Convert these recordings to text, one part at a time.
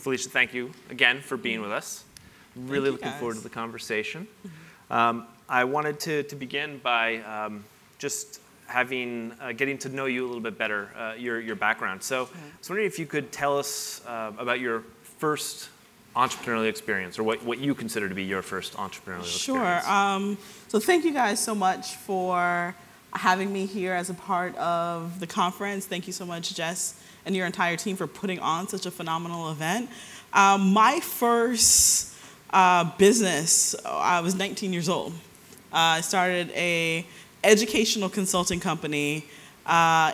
Felecia, thank you again for being with us. Really looking forward to the conversation. I wanted to begin by just getting to know you a little bit better, your background. So I was wondering if you could tell us about your first entrepreneurial experience, or what you consider to be your first entrepreneurial experience. Sure. So thank you guys so much for having me here as a part of the conference. Thank you so much, Jess, and your entire team for putting on such a phenomenal event. My first business, I was 19 years old. I started a educational consulting company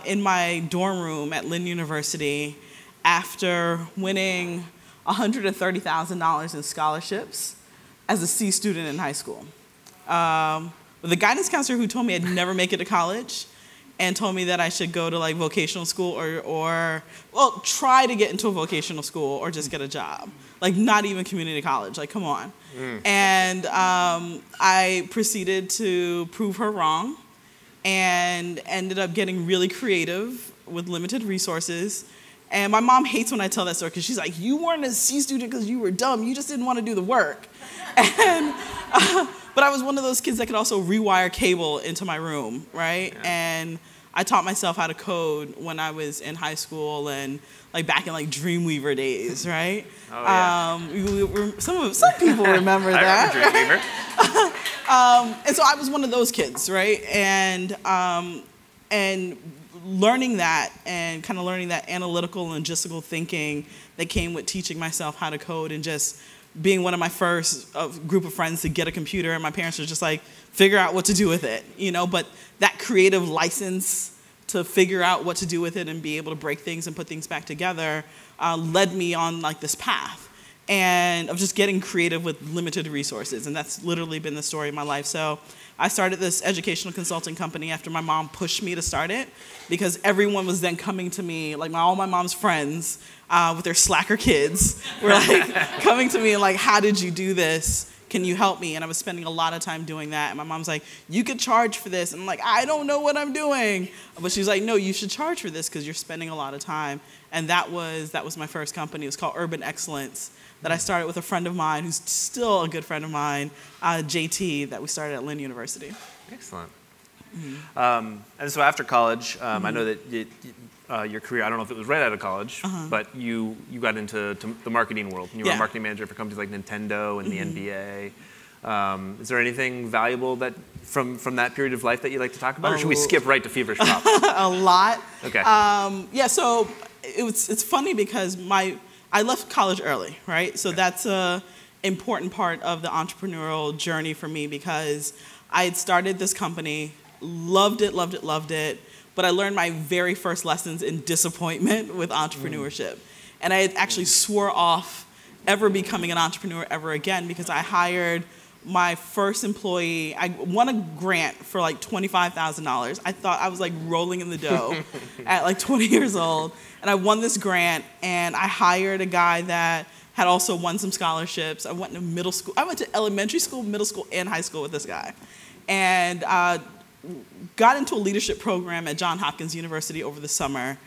in my dorm room at Lynn University after winning $130,000 in scholarships as a C student in high school. With a guidance counselor who told me I'd never make it to college and told me that I should go to like vocational school or try to get into a vocational school or just get a job. Like not even community college, like come on. And I proceeded to prove her wrong and ended up getting really creative with limited resources. And my mom hates when I tell that story because she's like, you weren't a C student because you were dumb, you just didn't want to do the work. And, but I was one of those kids that could also rewire cable into my room, right? Yeah. And I taught myself how to code when I was in high school and like back in like Dreamweaver days, right? Oh, yeah. Some people remember that. I remember Dreamweaver. And so I was one of those kids, right? And learning that and kind of learning that analytical, logistical thinking that came with teaching myself how to code and just being one of my first group of friends to get a computer, and my parents were just like, figure out what to do with it, you know? But that creative license to figure out what to do with it and be able to break things and put things back together led me on like this path. And of just getting creative with limited resources, and that's literally been the story of my life. So I started this educational consulting company after my mom pushed me to start it because everyone was then coming to me, like all my mom's friends with their slacker kids were like coming to me and like, how did you do this? Can you help me? And I was spending a lot of time doing that. And my mom's like, you could charge for this. And I'm like, I don't know what I'm doing. But she's like, no, you should charge for this because you're spending a lot of time. And that was my first company. It was called Urban Excellence, that I started with a friend of mine who's still a good friend of mine, JT, that we started at Lynn University. Excellent. And so after college, I know that your career, I don't know if it was right out of college, but you got into the marketing world. And you were a marketing manager for companies like Nintendo and the NBA. Is there anything valuable that from that period of life that you'd like to talk about, or should we skip right to Feverish Pops? A lot. Okay. Yeah, so it's funny because I left college early, right? So that's an important part of the entrepreneurial journey for me because I had started this company, loved it, but I learned my very first lessons in disappointment with entrepreneurship. And I had actually swore off ever becoming an entrepreneur ever again because I hired my first employee. I won a grant for like $25,000. I thought I was like rolling in the dough at like 20 years old. And I won this grant, and I hired a guy that had also won some scholarships. I went to middle school. I went to elementary school, middle school, and high school with this guy. And got into a leadership program at Johns Hopkins University over the summer.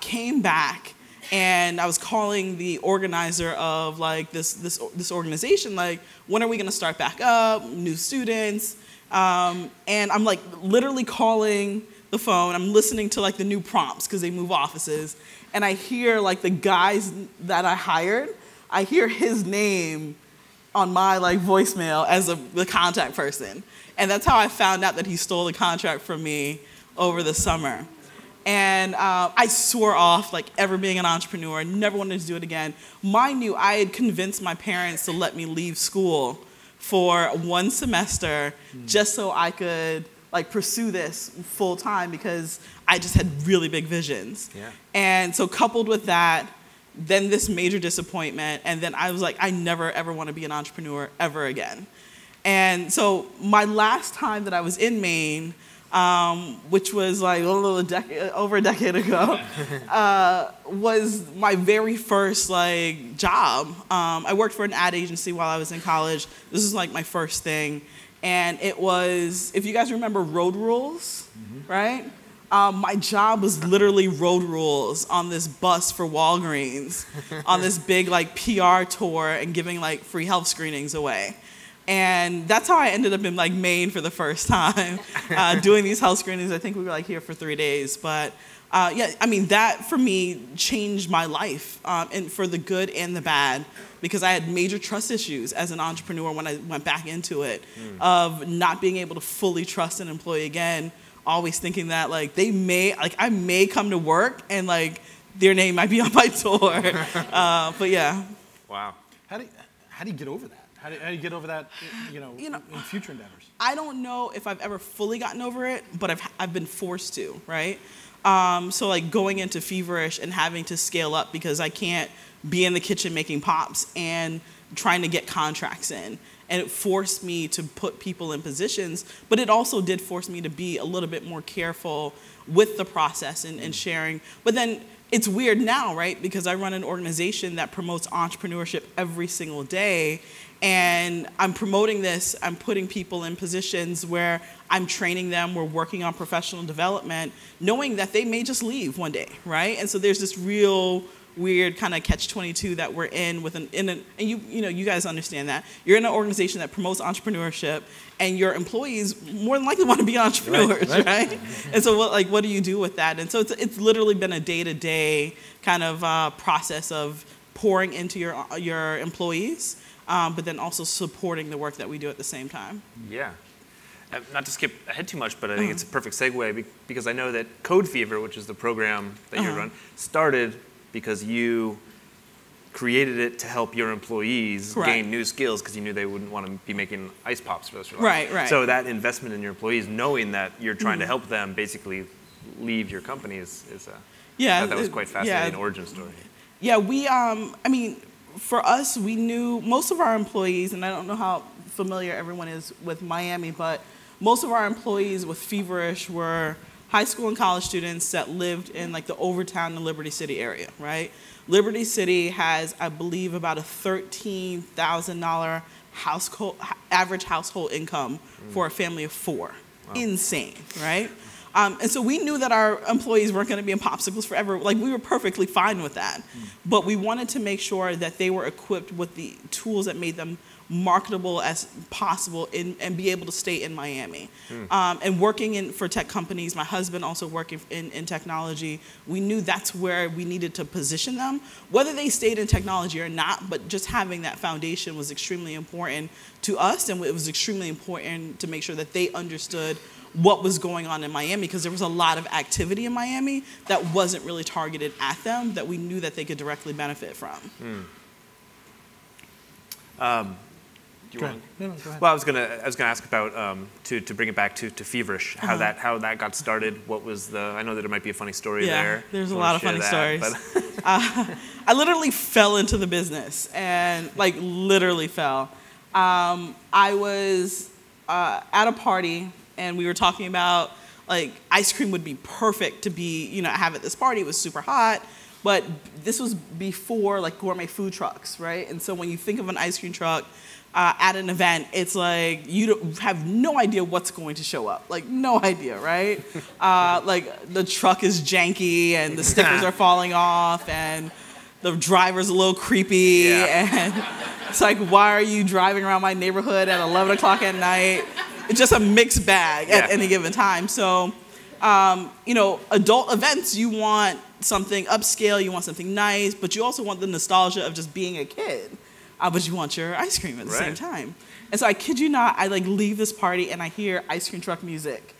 Came back, and I was calling the organizer of like this organization, like, when are we gonna start back up, new students? And I'm like literally calling the phone, I'm listening to like the new prompts because they move offices, and I hear like the guys that I hired, I hear his name on my like voicemail as the contact person. And that's how I found out that he stole the contract from me over the summer. And I swore off like ever being an entrepreneur, never wanted to do it again. Mind you, I had convinced my parents to let me leave school for one semester just so I could like pursue this full time because I just had really big visions. Yeah. And so coupled with that, then this major disappointment, and then I was like, I never ever want to be an entrepreneur ever again. And so my last time that I was in Maine, which was like over a decade ago, was my very first like job. I worked for an ad agency while I was in college. This is like my first thing. And it was, if you guys remember Road Rules, right? My job was literally road rules on this bus for Walgreens, on this big like PR tour and giving like free health screenings away. And that's how I ended up in like Maine for the first time, doing these health screenings. I think we were like here for 3 days. But yeah, I mean, that for me changed my life, and for the good and the bad, because I had major trust issues as an entrepreneur when I went back into it, of not being able to fully trust an employee again, always thinking that like I may come to work and like their name might be on my door. But yeah. Wow. How do you get over that? How do you get over that, in future endeavors? I don't know if I've ever fully gotten over it, but I've been forced to, right? So like going into Feverish and having to scale up because I can't be in the kitchen making pops and trying to get contracts in. And it forced me to put people in positions, but it also did force me to be a little bit more careful with the process and sharing. But then it's weird now, right? Because I run an organization that promotes entrepreneurship every single day. And I'm promoting this, I'm putting people in positions where I'm training them, we're working on professional development, knowing that they may just leave one day, right? And so there's this real weird kind of catch-22 that we're in with and you guys understand that. You're in an organization that promotes entrepreneurship, and your employees more than likely want to be entrepreneurs, right? And so what do you do with that? And so it's literally been a day-to-day kind of process of pouring into your employees, but then also supporting the work that we do at the same time. Yeah. Not to skip ahead too much, but I think it's a perfect segue because I know that Code Fever, which is the program that you run, started because you created it to help your employees gain new skills because you knew they wouldn't want to be making ice pops for the rest of their life. Right. So that investment in your employees, knowing that you're trying to help them basically leave your company is that was quite fascinating origin story. Yeah, we, I mean, for us, we knew most of our employees, and I don't know how familiar everyone is with Miami, but most of our employees with Feverish were high school and college students that lived in like the Overtown and Liberty City area, right? Liberty City has, I believe, about a $13,000 average household income for a family of 4. Wow. Insane, right? And so we knew that our employees weren't going to be in popsicles forever. Like, we were perfectly fine with that. But we wanted to make sure that they were equipped with the tools that made them marketable as possible and be able to stay in Miami. And working for tech companies, my husband also working in technology, we knew that's where we needed to position them. Whether they stayed in technology or not, but just having that foundation was extremely important to us, and it was extremely important to make sure that they understood what was going on in Miami, because there was a lot of activity in Miami that wasn't really targeted at them that we knew that they could directly benefit from. Go ahead. Go ahead. Well, I was gonna ask about to bring it back to Feverish, how that got started. What was I know that there might be a funny story there. Yeah, there's a lot of funny stories. I literally fell into the business, and like literally fell. I was at a party, and we were talking about like ice cream would be perfect to be have at this party. It was super hot. But this was before like gourmet food trucks, right? And so when you think of an ice cream truck at an event, it's like you have no idea what's going to show up. Like, no idea, right? Like, the truck is janky, and the stickers are falling off, and the driver's a little creepy, and it's like, why are you driving around my neighborhood at 11 o'clock at night? It's just a mixed bag at any given time. So, adult events, you want something upscale, you want something nice, but you also want the nostalgia of just being a kid. But you want your ice cream at the same time. And so I kid you not, I like leave this party and I hear ice cream truck music.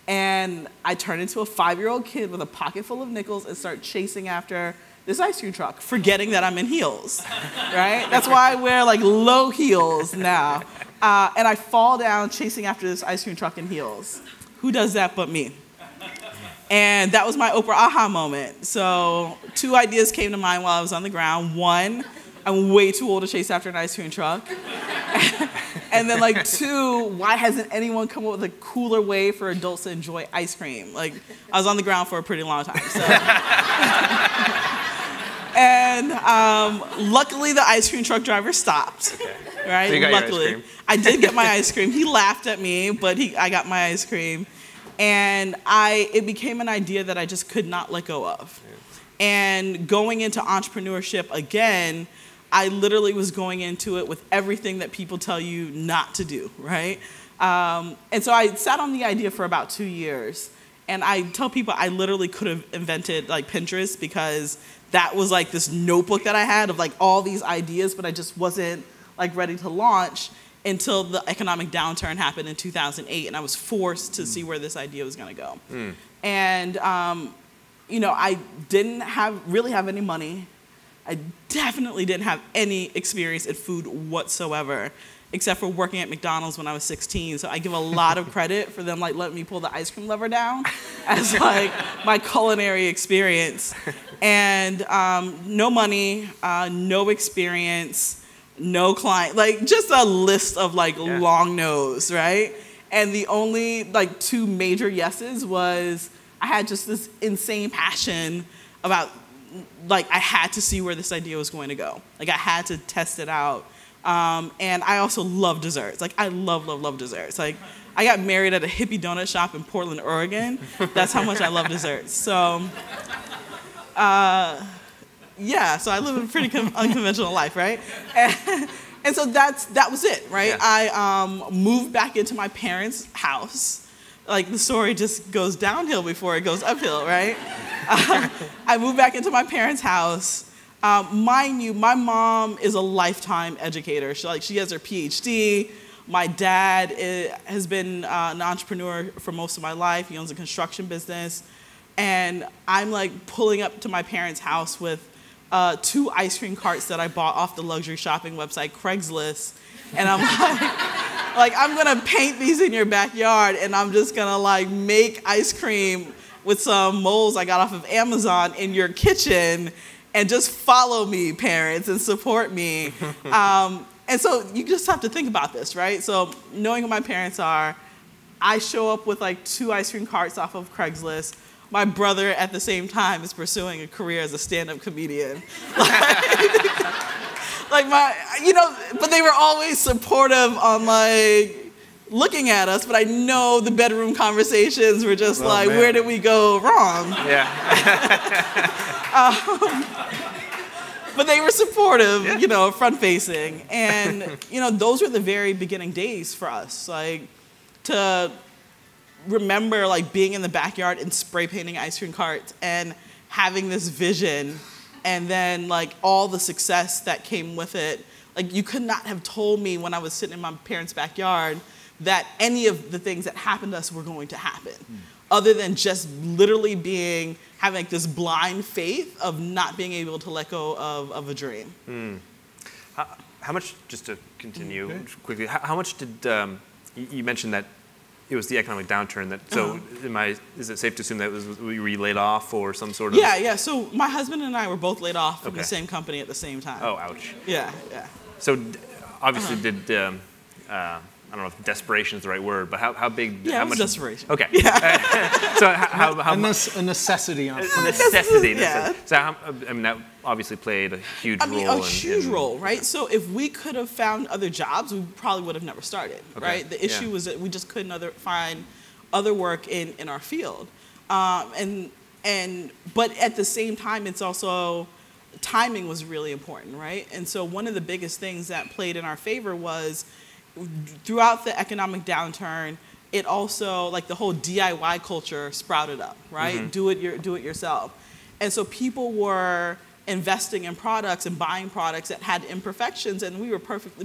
And I turn into a 5-year-old kid with a pocket full of nickels and start chasing after this ice cream truck, forgetting that I'm in heels, right? That's why I wear like low heels now. And I fall down chasing after this ice cream truck in heels. Who does that but me? And that was my Oprah aha moment. So 2 ideas came to mind while I was on the ground. 1, I'm way too old to chase after an ice cream truck. And then like 2, why hasn't anyone come up with a cooler way for adults to enjoy ice cream? Like, I was on the ground for a pretty long time. So. And luckily the ice cream truck driver stopped. Right? So you got luckily. Your ice cream. I did get my ice cream. He laughed at me, but I got my ice cream. And it became an idea that I just could not let go of. Yeah. And going into entrepreneurship again, I literally was going into it with everything that people tell you not to do, right? And so I sat on the idea for about 2 years. And I tell people I literally could have invented like Pinterest, because that was like this notebook that I had of like all these ideas, but I just wasn't like ready to launch until the economic downturn happened in 2008, and I was forced to see where this idea was going to go. And you know, I didn't really have any money. I definitely didn't have any experience in food whatsoever, except for working at McDonald's when I was 16. So I give a lot of credit for them like letting me pull the ice cream lever down as like my culinary experience. And no money, no experience, no client, like just a list of like long no's, right? And the only like 2 major yeses was I had just this insane passion about, like, I had to see where this idea was going to go. Like I had to test it out. And I also love desserts. Like I love desserts. Like I got married at a hippie donut shop in Portland, Oregon. That's how much I love desserts. So, yeah, so I live a pretty unconventional life, right? And so that was it, right? Yeah. I moved back into my parents' house. Like the story just goes downhill before it goes uphill, right? I moved back into my parents' house. Mind you, my mom is a lifetime educator. She has her PhD. My dad has been an entrepreneur for most of my life. He owns a construction business. And I'm like pulling up to my parents' house with 2 ice cream carts that I bought off the luxury shopping website Craigslist. And I'm like, I'm gonna paint these in your backyard, and I'm just gonna like make ice cream with some molds I got off of Amazon in your kitchen, and just follow me, parents, and support me. And so you just have to think about this, right? So knowing who my parents are, I show up with like 2 ice cream carts off of Craigslist. My brother at the same time is pursuing a career as a stand-up comedian. But they were always supportive on like looking at us, but I know the bedroom conversations were just where did we go wrong? Yeah. But they were supportive, front-facing. And, those were the very beginning days for us. Like, to remember, like, being in the backyard and spray painting ice cream carts and having this vision, and then, like, all the success that came with it. Like, you could not have told me when I was sitting in my parents' backyard that any of the things that happened to us were going to happen, other than just literally having like this blind faith of not being able to let go of a dream. How much, just to continue quickly, how much did, you mentioned that it was the economic downturn, so is it safe to assume that were you laid off or some sort of? Yeah, so my husband and I were both laid off from the same company at the same time. Oh, ouch. Yeah. So obviously did, I don't know if desperation is the right word, but how big? Yeah, how it was much? desperation. Okay. Yeah. So how much? A necessity. A necessity. Yeah. So that obviously played a huge role. A huge role, right? So if we could have found other jobs, we probably would have never started, right? The issue was that we just couldn't find other work in our field, but at the same time, it's also timing was really important, right? And so one of the biggest things that played in our favor was, throughout the economic downturn, it also, like, the whole DIY culture sprouted up, right? Do it yourself. And so people were investing in products and buying products that had imperfections, and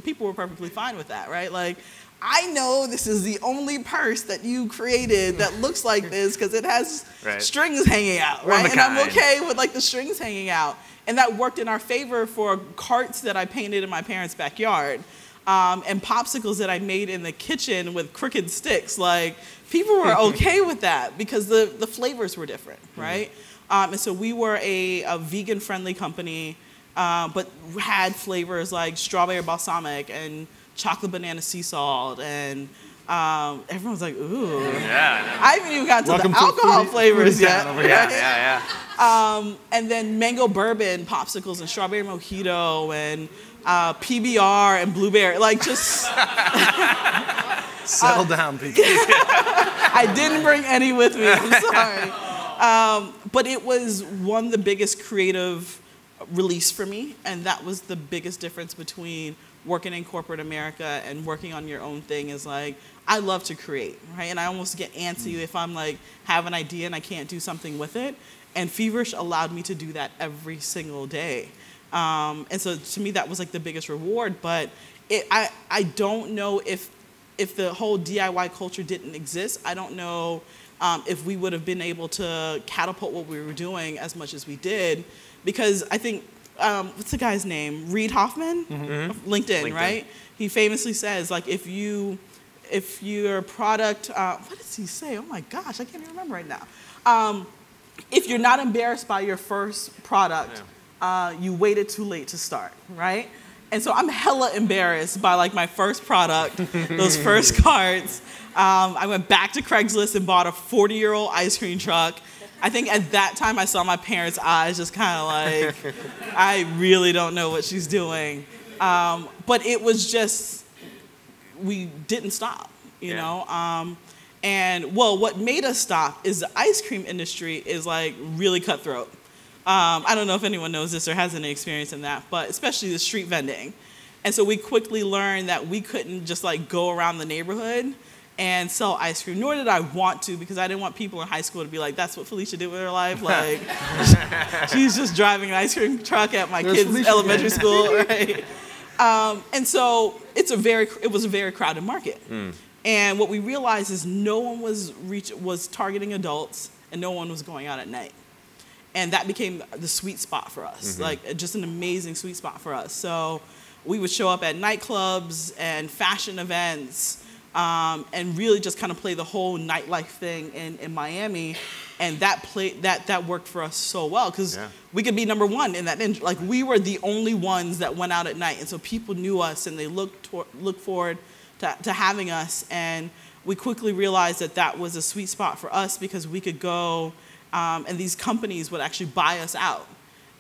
people were perfectly fine with that, right? Like, I know this is the only purse that you created that looks like this because it has strings hanging out, right? And I'm okay with like the strings hanging out. And that worked in our favor for carts that I painted in my parents' backyard. And popsicles that I made in the kitchen with crooked sticks. Like, people were okay with that because the flavors were different, right? And so we were a vegan-friendly company, but had flavors like strawberry balsamic and chocolate banana sea salt, and everyone's like, ooh. Yeah. I haven't even gotten to the alcohol flavors yet. Yeah. And then mango bourbon popsicles and strawberry mojito and PBR and blueberry, like just Settle down, people. I didn't bring any with me, I'm sorry. But it was one of the biggest creative release for me, and that was the biggest difference between working in corporate America and working on your own thing is like, I love to create, right? And I almost get antsy if I'm like, have an idea and I can't do something with it. And Feverish allowed me to do that every single day. And so to me, that was like the biggest reward. But I don't know if the whole DIY culture didn't exist, I don't know if we would have been able to catapult what we were doing as much as we did. Because I think, what's the guy's name? Reid Hoffman? Mm-hmm. LinkedIn, right? He famously says, like, if your product, what does he say? Oh my gosh, I can't even remember right now. If you're not embarrassed by your first product, you waited too late to start, right? And so I'm hella embarrassed by like my first product, those first carts. I went back to Craigslist and bought a 40-year-old ice cream truck. I think at that time I saw my parents' eyes just kind of like, I really don't know what she's doing. But it was just, we didn't stop, you know? And well, what made us stop is the ice cream industry is like really cutthroat. I don't know if anyone knows this or has any experience in that, but especially the street vending. And so we quickly learned that we couldn't just like go around the neighborhood and sell ice cream, nor did I want to, because I didn't want people in high school to be like, that's what Felecia did with her life. Like, she's just driving an ice cream truck at my kids' elementary school, right? And so it was a very crowded market. And what we realized is no one was targeting adults, and no one was going out at night. And that became the sweet spot for us, like just an amazing sweet spot for us. So we would show up at nightclubs and fashion events, and really just kind of play the whole nightlife thing in Miami, and that worked for us so well because we could be number one in that. Like we were the only ones that went out at night, and so people knew us and they looked forward to having us. And we quickly realized that was a sweet spot for us because we could go, and these companies would actually buy us out,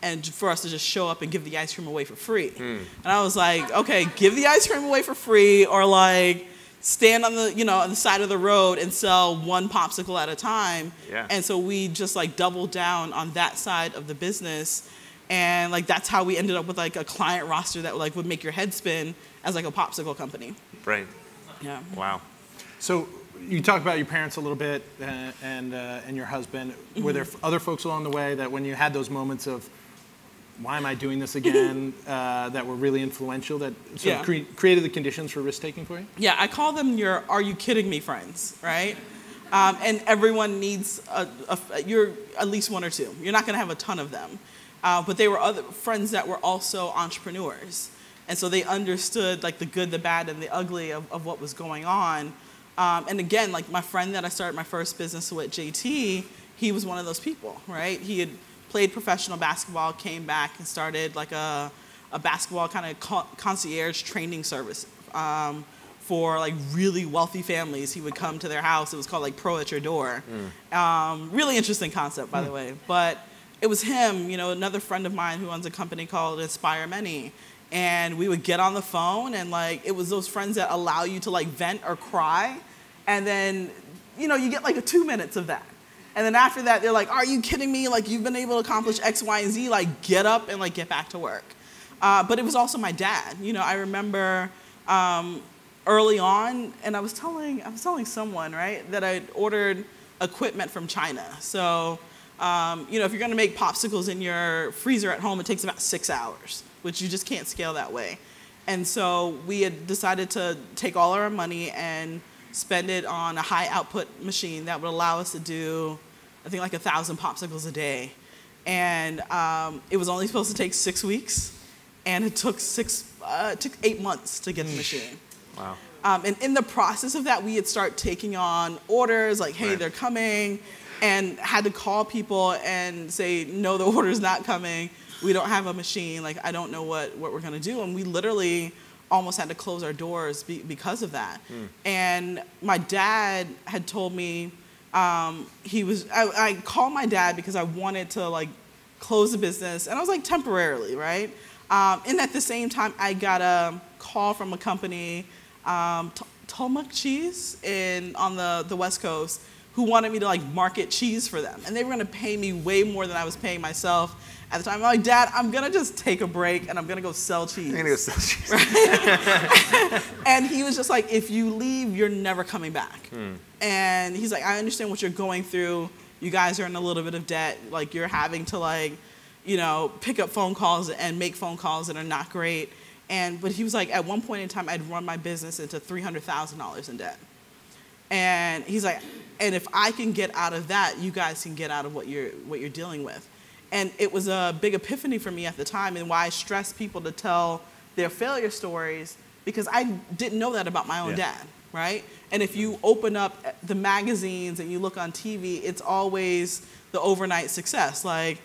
and for us to just show up and give the ice cream away for free. And I was like, okay, give the ice cream away for free, or like stand on the side of the road and sell one popsicle at a time. And so we just like doubled down on that side of the business, and like that's how we ended up with like a client roster that like would make your head spin as like a popsicle company. Right. Yeah. Wow. So you talked about your parents a little bit and your husband. Were there other folks along the way that when you had those moments of, why am I doing this again, that were really influential, that sort of created the conditions for risk-taking for you? Yeah, I call them your "Are you kidding me" friends, right? And everyone needs you're at least one or two. You're not going to have a ton of them. But they were other friends that were also entrepreneurs. And so they understood like the good, the bad, and the ugly of what was going on. And again, like my friend that I started my first business with, JT, he was one of those people, right? He had played professional basketball, came back and started like a basketball kind of concierge training service for like really wealthy families. He would come to their house. It was called like Pro at Your Door. Really interesting concept, by the way. But it was him, another friend of mine who owns a company called Inspire Many. And we would get on the phone, and like it was those friends that allow you to like vent or cry, and then you get like 2 minutes of that. And then after that, they're like, are you kidding me? Like, you've been able to accomplish X, Y, and Z. Like, get up and, like, get back to work. But it was also my dad. I remember early on, and I was telling someone, right, that I'd ordered equipment from China. So, if you're going to make popsicles in your freezer at home, it takes about 6 hours, which you just can't scale that way. And so we had decided to take all our money and spend it on a high output machine that would allow us to do, I think, like 1,000 popsicles a day. And it was only supposed to take 6 weeks, and it took 8 months to get the machine. Wow. And in the process of that, we had started taking on orders, like, hey, they're coming, and had to call people and say, no, the order's not coming. We don't have a machine. Like, I don't know what we're going to do. And we literally almost had to close our doors because of that. And my dad had told me, I called my dad because I wanted to like close the business, and I was like temporarily, right? And at the same time, I got a call from a company Tillamook cheese on the West Coast who wanted me to like market cheese for them. And they were gonna pay me way more than I was paying myself at the time. I'm like, Dad, I'm gonna just take a break and I'm gonna go sell cheese. I'm gonna go sell cheese. Right? And he was just like, if you leave, you're never coming back. And he's like, I understand what you're going through. You guys are in a little bit of debt. Like you're having to like, you know, pick up phone calls and make phone calls that are not great. But he was like, at one point in time, I'd run my business into $300,000 in debt. And he's like, and if I can get out of that, you guys can get out of what you're dealing with. And it was a big epiphany for me at the time, and why I stress people to tell their failure stories, because I didn't know that about my own dad, right? And if you open up the magazines and you look on TV, it's always the overnight success. Like,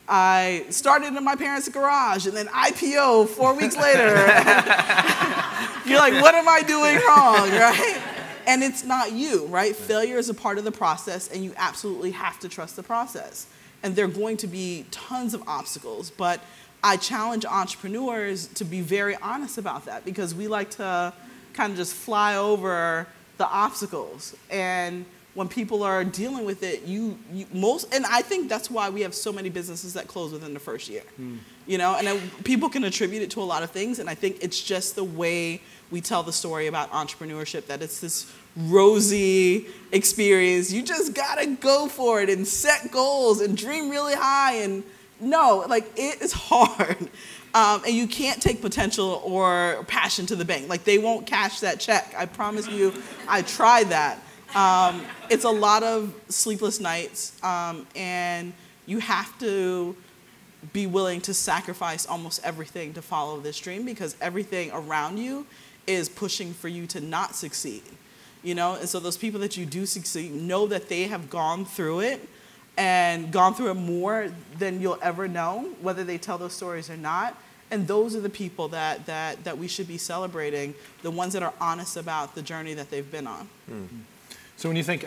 I started in my parents' garage and then IPO 4 weeks later. You're like, what am I doing wrong, right? And it's not you, right? Failure is a part of the process, and you absolutely have to trust the process. And there are going to be tons of obstacles, but I challenge entrepreneurs to be very honest about that, because we like to kind of just fly over the obstacles. And when people are dealing with it, and I think that's why we have so many businesses that close within the first year. You know, and people can attribute it to a lot of things, and I think it's just the way we tell the story about entrepreneurship, that it's this rosy experience. You just gotta go for it and set goals and dream really high. And no, like, it is hard. And you can't take potential or passion to the bank. Like, they won't cash that check. I promise you, I tried that. It's a lot of sleepless nights, and you have to be willing to sacrifice almost everything to follow this dream, because everything around you is pushing for you to not succeed, you know? And so those people that you do succeed, know that they have gone through it, and gone through it more than you'll ever know, whether they tell those stories or not. And those are the people that we should be celebrating, the ones that are honest about the journey that they've been on. So when you think,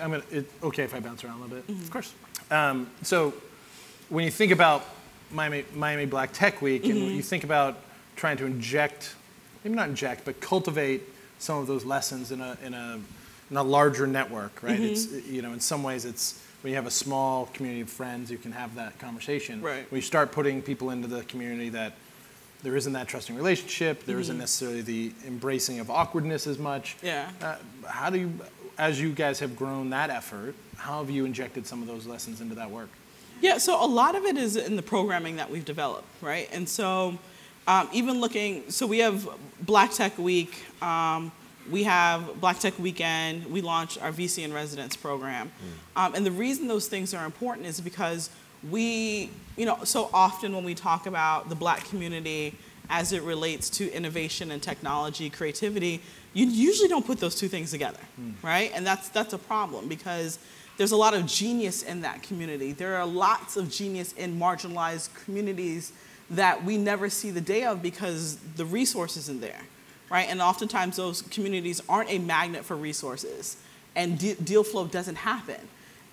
okay if I bounce around a little bit? Of course. So when you think about Miami Black Tech Week, and you think about trying to inject, maybe not inject, but cultivate some of those lessons in a larger network, right? It's, you know, in some ways it's when you have a small community of friends, you can have that conversation. Right. When you start putting people into the community, that there isn't that trusting relationship, there isn't necessarily the embracing of awkwardness as much. Yeah. How do you, as you guys have grown that effort, how have you injected some of those lessons into that work? Yeah, so a lot of it is in the programming that we've developed, right? And so even looking, so we have Black Tech Week, we have Black Tech Weekend, we launched our VC in Residence program. And the reason those things are important is because we, you know, so often when we talk about the Black community as it relates to innovation and technology, creativity, you usually don't put those two things together, right? And that's a problem, because there's a lot of genius in that community. There are lots of genius in marginalized communities that we never see the day of because the resource isn't there, right? And oftentimes those communities aren't a magnet for resources, and deal flow doesn't happen.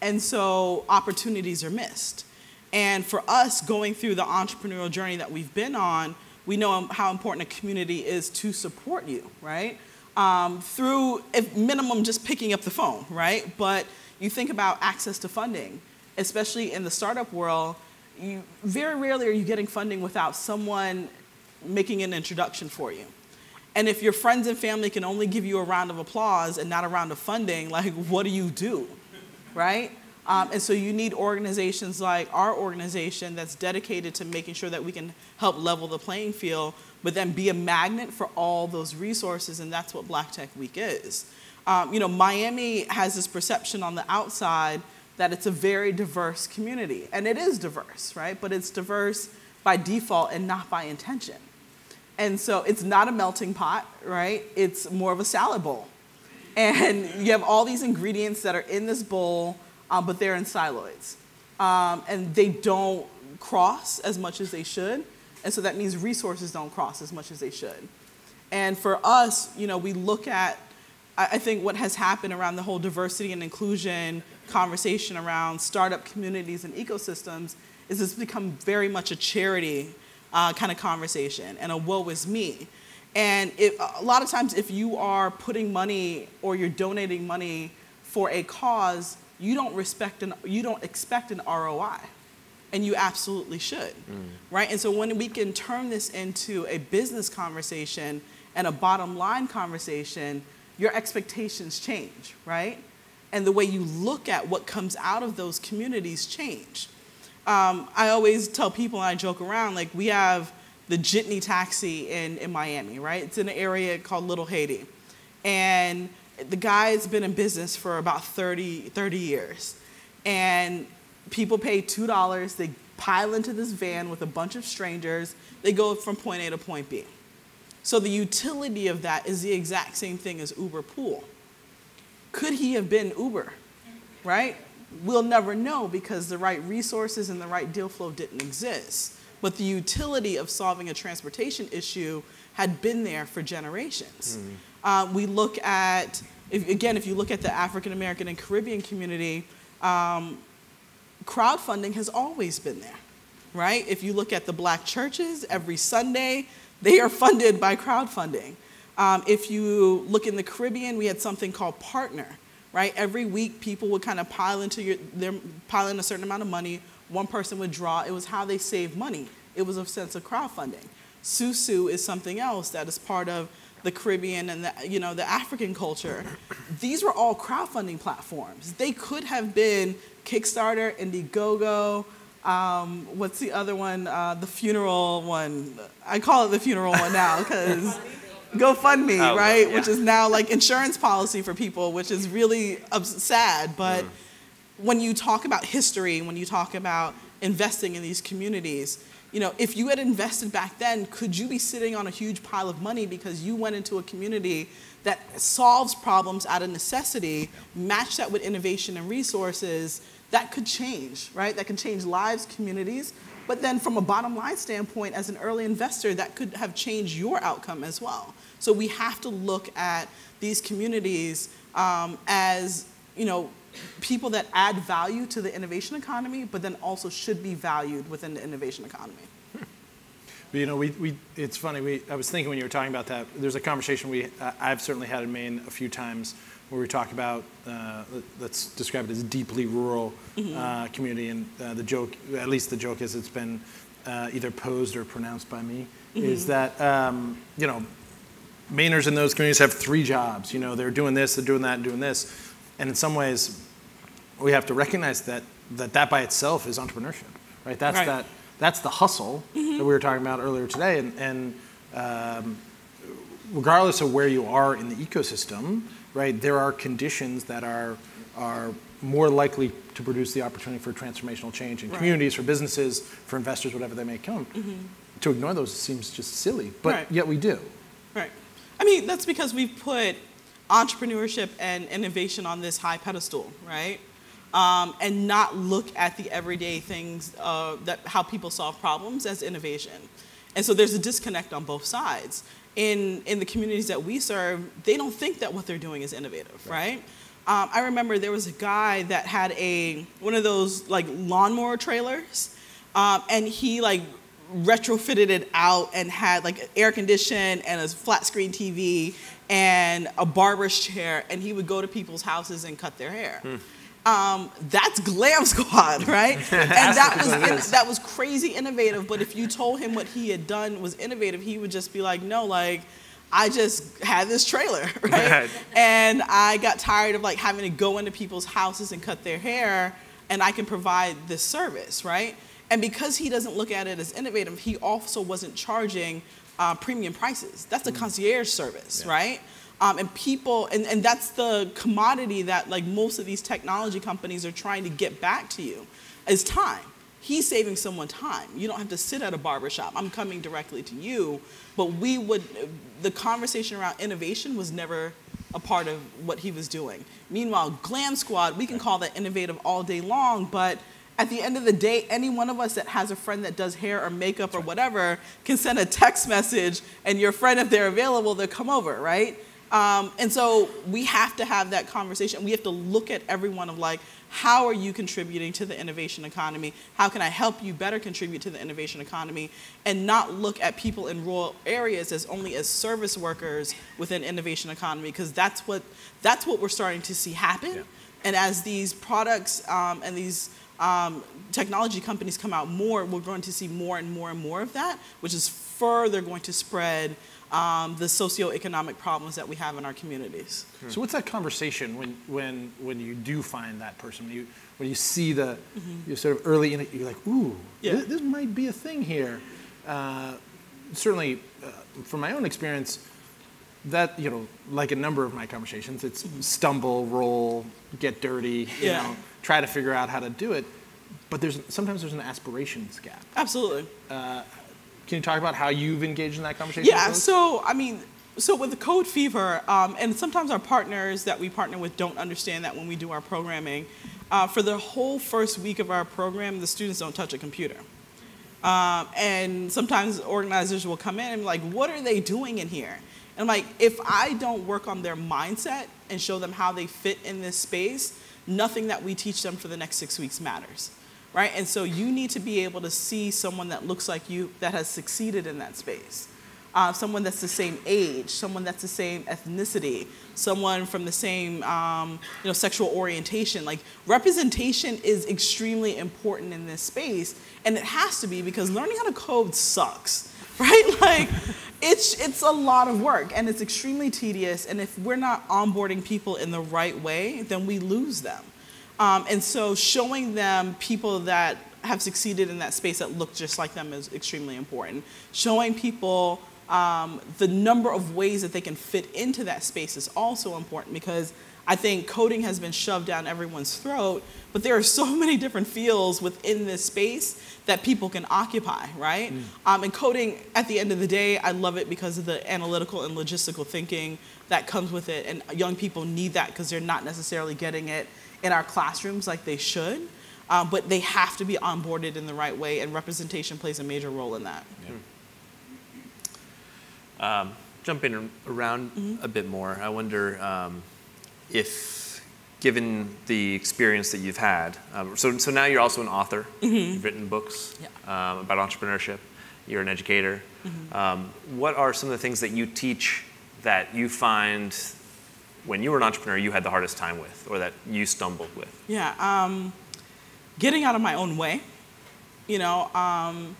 And so opportunities are missed. And for us, going through the entrepreneurial journey that we've been on, we know how important a community is to support you, right? Through, at minimum, just picking up the phone, right? But you think about access to funding, especially in the startup world, very rarely are you getting funding without someone making an introduction for you. And if your friends and family can only give you a round of applause and not a round of funding, like, what do you do, right? And so you need organizations like our organization that's dedicated to making sure that we can help level the playing field, but then be a magnet for all those resources, and that's what Black Tech Week is. You know, Miami has this perception on the outside that it's a very diverse community, and it is diverse, right? But it's diverse by default and not by intention. And so it's not a melting pot, right? It's more of a salad bowl. And you have all these ingredients that are in this bowl, but they're in silos. And they don't cross as much as they should. And so that means resources don't cross as much as they should. And for us, you know, we look at, I think what has happened around the whole diversity and inclusion conversation around startup communities and ecosystems is it's become very much a charity kind of conversation and a woe is me. And a lot of times if you are putting money or you're donating money for a cause, you don't expect an ROI. And you absolutely should, right? And so when we can turn this into a business conversation and a bottom line conversation, your expectations change, right? And the way you look at what comes out of those communities change. I always tell people, and I joke around, like we have the jitney taxi in Miami, right? It's in an area called Little Haiti. And the guy's been in business for about 30 years. And people pay $2, they pile into this van with a bunch of strangers, they go from point A to point B. So the utility of that is the exact same thing as Uber Pool. Could he have been Uber, right? We'll never know because the right resources and the right deal flow didn't exist. But the utility of solving a transportation issue had been there for generations. We look at, if you look at the African American and Caribbean community, crowdfunding has always been there, right? If you look at the black churches, every Sunday, they are funded by crowdfunding. If you look in the Caribbean, we had something called Partner, right? Every week, people would kind of pile in a certain amount of money. One person would draw. It was how they saved money. It was a sense of crowdfunding. Susu is something else that is part of the Caribbean and the African culture. These were all crowdfunding platforms. They could have been Kickstarter, Indiegogo, what's the other one? The funeral one. I call it the funeral one now because GoFundMe, right? Yeah. Which is now like insurance policy for people, which is really sad. But when you talk about history, when you talk about investing in these communities, if you had invested back then, could you be sitting on a huge pile of money because you went into a community that solves problems out of necessity, match that with innovation and resources, that could change, right? That can change lives, communities, but then from a bottom line standpoint, as an early investor, that could have changed your outcome as well. So we have to look at these communities as, people that add value to the innovation economy, but then also should be valued within the innovation economy. It's funny. I was thinking when you were talking about that. There's a conversation I've certainly had in Maine a few times where we talk about, let's describe it as a deeply rural community, and the joke, at least the joke is it's been either posed or pronounced by me, is that Mainers in those communities have 3 jobs. They're doing this, they're doing that, and doing this, and in some ways, we have to recognize that by itself is entrepreneurship, right? That's the hustle that we were talking about earlier today, and regardless of where you are in the ecosystem, right, there are conditions that are more likely to produce the opportunity for transformational change in communities, for businesses, for investors, whatever they may come. To ignore those seems just silly, but yet we do. Right. I mean, that's because we've put entrepreneurship and innovation on this high pedestal, right? And not look at the everyday things, how people solve problems as innovation. And so there's a disconnect on both sides. In the communities that we serve, they don't think that what they're doing is innovative, right? I remember there was a guy that had one of those like lawnmower trailers, and he like retrofitted it out and had like air condition and a flat screen TV and a barber's chair, and he would go to people's houses and cut their hair. That's Glam Squad, right? And that was crazy innovative, but if you told him what he had done was innovative, he would just be like, no, like, I just had this trailer, right? And I got tired of like having to go into people's houses and cut their hair, and I can provide this service, right? And because he doesn't look at it as innovative, he also wasn't charging premium prices. That's a concierge service, right? And people, and that's the commodity that like most of these technology companies are trying to get back to you, is time. He's saving someone time. You don't have to sit at a barbershop. I'm coming directly to you. But the conversation around innovation was never a part of what he was doing. Meanwhile, Glam Squad, we can call that innovative all day long, but at the end of the day, any one of us that has a friend that does hair or makeup or whatever can send a text message, and your friend, if they're available, they'll come over, right? And so we have to have that conversation. We have to look at everyone of like, how are you contributing to the innovation economy? How can I help you better contribute to the innovation economy? And not look at people in rural areas as only as service workers within innovation economy, because that's what we're starting to see happen. Yeah. And as these products and these technology companies come out more, we're going to see more and more and more of that, which is further going to spread the socioeconomic problems that we have in our communities. So what's that conversation when you do find that person, when you see the you're sort of early in it, you're like, ooh, this might be a thing here. Certainly, from my own experience, that, you know, like a number of my conversations, it's stumble, roll, get dirty, you know, try to figure out how to do it. But sometimes there's an aspirations gap. Absolutely. Can you talk about how you've engaged in that conversation? Yeah, so with the Code Fever, and sometimes our partners that we partner with don't understand that when we do our programming. For the whole first week of our program, the students don't touch a computer. And sometimes organizers will come in and be like, what are they doing in here? And I'm like, if I don't work on their mindset and show them how they fit in this space, nothing that we teach them for the next 6 weeks matters. Right? And so you need to be able to see someone that looks like you that has succeeded in that space. Someone that's the same age, someone that's the same ethnicity, someone from the same sexual orientation. Like, representation is extremely important in this space, and it has to be, because learning how to code sucks, right? Like, it's a lot of work, and it's extremely tedious, and if we're not onboarding people in the right way, then we lose them. And so showing them people that have succeeded in that space that look just like them is extremely important. Showing people the number of ways that they can fit into that space is also important, because I think coding has been shoved down everyone's throat, but there are so many different fields within this space that people can occupy, right? And coding, at the end of the day, I love it because of the analytical and logistical thinking that comes with it, and young people need that because they're not necessarily getting it in our classrooms like they should, but they have to be onboarded in the right way, and representation plays a major role in that. Jumping around a bit more, I wonder if, given the experience that you've had, so now you're also an author, you've written books about entrepreneurship, you're an educator. What are some of the things that you teach that you find when you were an entrepreneur you had the hardest time with, or that you stumbled with? Yeah, getting out of my own way, and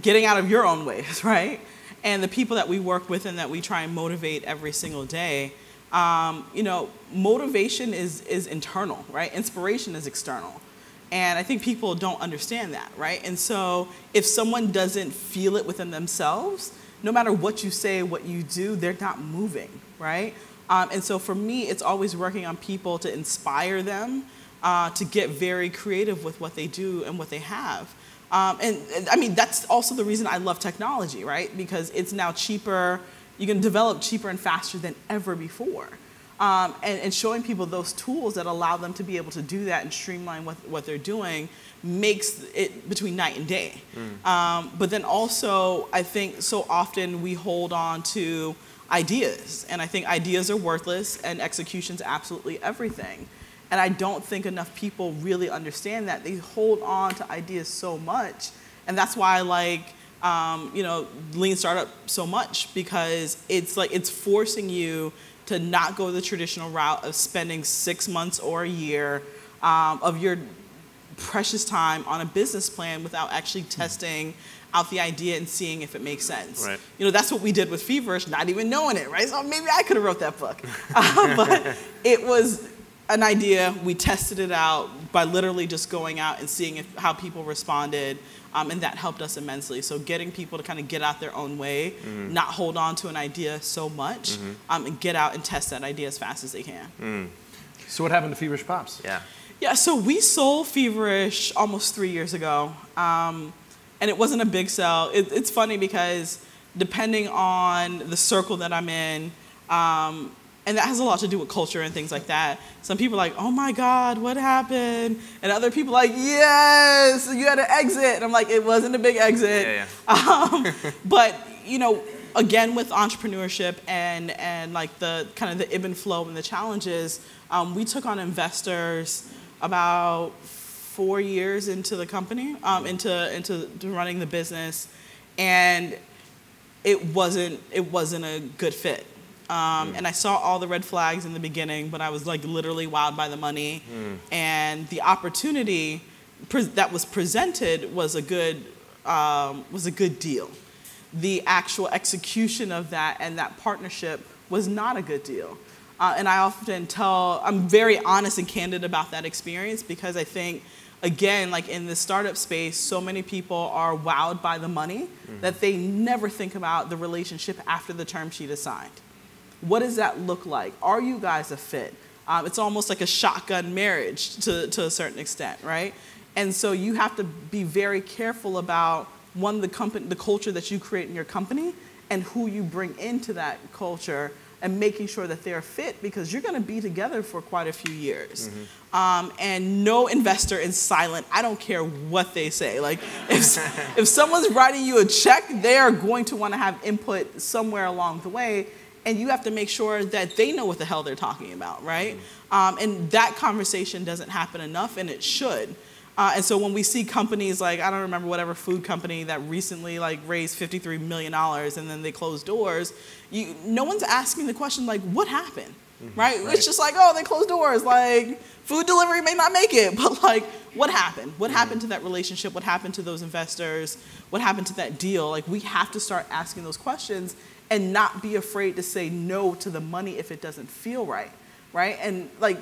getting out of your own ways, right? And the people that we work with and that we try and motivate every single day, motivation is internal, right? Inspiration is external. And I think people don't understand that, right? And so if someone doesn't feel it within themselves, no matter what you say, what you do, they're not moving, right? And so for me, it's always working on people to inspire them to get very creative with what they do and what they have. And I mean, that's also the reason I love technology, right? Because it's now cheaper. You can develop cheaper and faster than ever before. And showing people those tools that allow them to be able to do that and streamline what they're doing makes it between night and day. But then also, I think so often we hold on to ideas. And I think ideas are worthless and execution's absolutely everything. And I don't think enough people really understand that. They hold on to ideas so much. And that's why I like, Lean Startup so much, because it's forcing you to not go the traditional route of spending 6 months or a year of your precious time on a business plan without actually testing out the idea and seeing if it makes sense. Right. That's what we did with Feverish, not even knowing it, right? So maybe I could have wrote that book. But it was an idea. We tested it out by literally just going out and seeing how people responded, and that helped us immensely. So getting people to kind of get out their own way, not hold on to an idea so much, and get out and test that idea as fast as they can. So what happened to Feverish Pops? Yeah, so we sold Feverish almost 3 years ago, and it wasn't a big sell. It's funny because depending on the circle that I'm in, and that has a lot to do with culture and things like that. Some people are like, oh my God, what happened? And other people are like, yes, you had an exit. And I'm like, it wasn't a big exit. But, again, with entrepreneurship and like the kind of the ebb and flow and the challenges, we took on investors about 4 years into the company, into running the business, and it wasn't a good fit. And I saw all the red flags in the beginning, but I was like literally wowed by the money, and the opportunity that was presented was a good deal. The actual execution of that and that partnership was not a good deal. And I often I'm very honest and candid about that experience, because I think, again, like in the startup space, so many people are wowed by the money that they never think about the relationship after the term sheet is signed. What does that look like? Are you guys a fit? It's almost like a shotgun marriage to a certain extent, right? And so you have to be very careful about, one, the culture that you create in your company and who you bring into that culture, and making sure that they're fit, because you're going to be together for quite a few years. And no investor is silent. I don't care what they say. Like, if someone's writing you a check, they are going to want to have input somewhere along the way, and you have to make sure that they know what the hell they're talking about, right? And that conversation doesn't happen enough, and it should. And so when we see companies like, I don't remember, whatever food company that recently like raised $53 million and then they closed doors, no one's asking the question like, what happened, right? It's just like, oh, they closed doors. Like, food delivery may not make it, but like, what happened? What happened to that relationship? What happened to those investors? What happened to that deal? Like, we have to start asking those questions and not be afraid to say no to the money if it doesn't feel right, right? And like,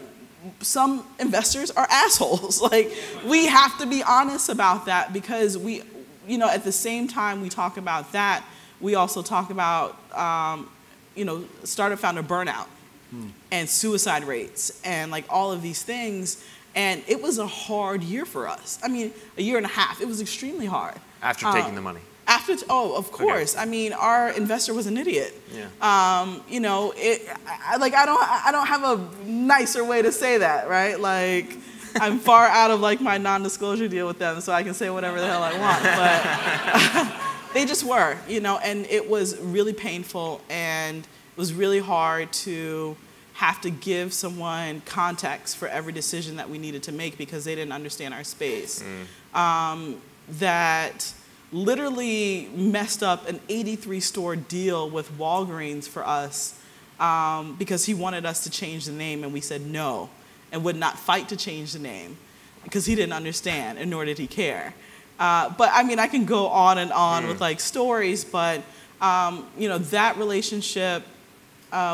some investors are assholes. Like, we have to be honest about that, because we, at the same time we talk about that, we also talk about, startup founder burnout and suicide rates and like all of these things. And it was a hard year for us. I mean, a year and a half. It was extremely hard. After taking the money. Of course. Okay. I mean, our investor was an idiot. Yeah. I don't have a nicer way to say that, right? Like, I'm far out of like my non-disclosure deal with them, so I can say whatever the hell I want. But they just were, and it was really painful, and it was really hard to have to give someone context for every decision that we needed to make, because they didn't understand our space. That literally messed up an 83-store deal with Walgreens for us, because he wanted us to change the name, and we said no, and would not fight to change the name, because he didn't understand, and nor did he care. But I mean, I can go on and on with like stories, but that relationship,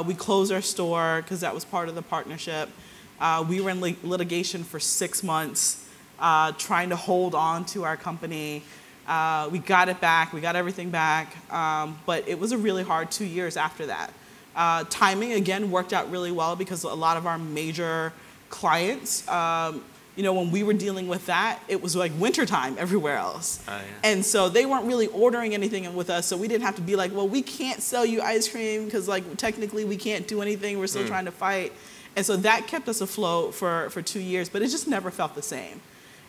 we closed our store because that was part of the partnership. We were in litigation for 6 months, trying to hold on to our company. We got it back, we got everything back, but it was a really hard 2 years after that. Timing, again, worked out really well, because a lot of our major clients, when we were dealing with that, it was like wintertime everywhere else. Yeah. And so they weren't really ordering anything with us, so we didn't have to be like, well, we can't sell you ice cream because like technically we can't do anything, we're still trying to fight. And so that kept us afloat for 2 years, but it just never felt the same.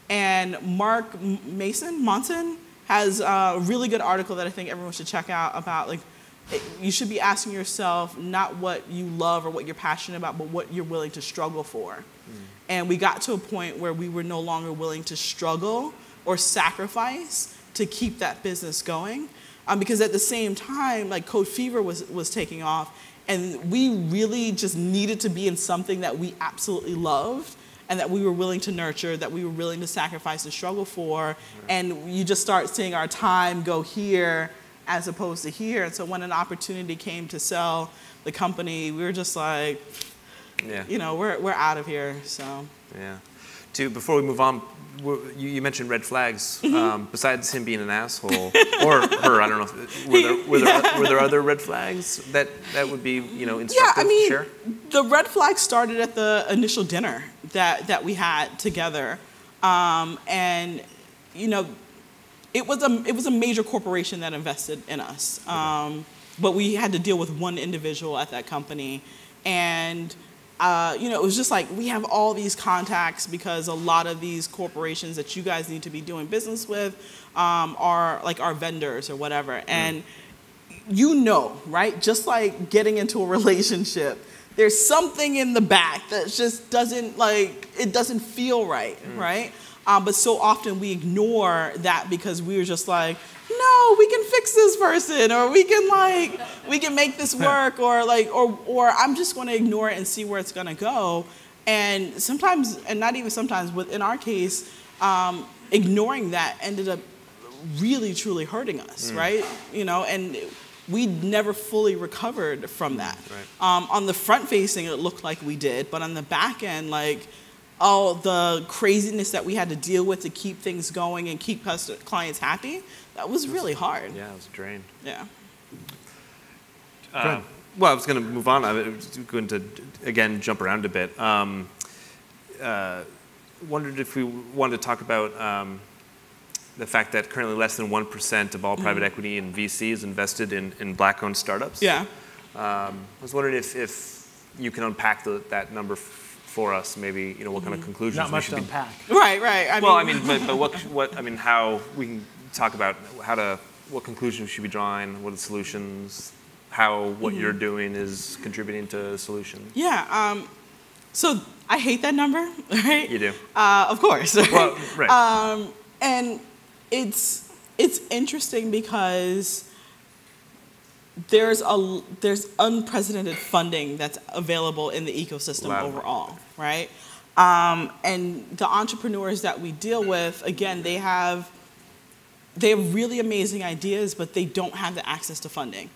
And Mark Monson has a really good article that I think everyone should check out about, like, you should be asking yourself not what you love or what you're passionate about, but what you're willing to struggle for. And we got to a point where we were no longer willing to struggle or sacrifice to keep that business going. Because at the same time, like, Code Fever was taking off, and we really just needed to be in something that we absolutely loved, and that we were willing to nurture, that we were willing to sacrifice and struggle for. And you just start seeing our time go here as opposed to here. And so when an opportunity came to sell the company, we were just like, we're out of here, so. Yeah. Before we move on, you mentioned red flags. Besides him being an asshole, or her, I don't know. Were there other red flags that would be instructive to share? The red flags started at the initial dinner that we had together, and it was a major corporation that invested in us, but we had to deal with one individual at that company, and. It was just like, we have all these contacts because a lot of these corporations that you guys need to be doing business with are like our vendors or whatever. And right? Just like getting into a relationship, there's something in the back that just doesn't it doesn't feel right, right? But so often we ignore that because we were just like, no, we can fix this person, or we can make this work, or I'm just going to ignore it and see where it's going to go. And sometimes, and not even sometimes, in our case, ignoring that ended up really, truly hurting us, right? And we never fully recovered from that. Right. On the front facing, it looked like we did, but on the back end, all the craziness that we had to deal with to keep things going and keep clients happy, that was really hard. Yeah, it was a drain. Yeah. Well, I was going to move on. I was going to, again, jump around a bit. Wondered if we wanted to talk about the fact that currently less than 1% of all private equity and VC is invested in Black-owned startups. Yeah. I was wondering if you can unpack that number for us, maybe, what kind of conclusions Not we much should to be. unpack. Right. But how we can talk about what conclusions we should be drawing, what are the solutions, how what you're doing is contributing to solutions. Yeah. So I hate that number, right? You do. Of course. Right? Well, right. And it's interesting because there's unprecedented funding that's available in the ecosystem overall, right? And the entrepreneurs that we deal with, again, they have really amazing ideas, but they don't have the access to funding.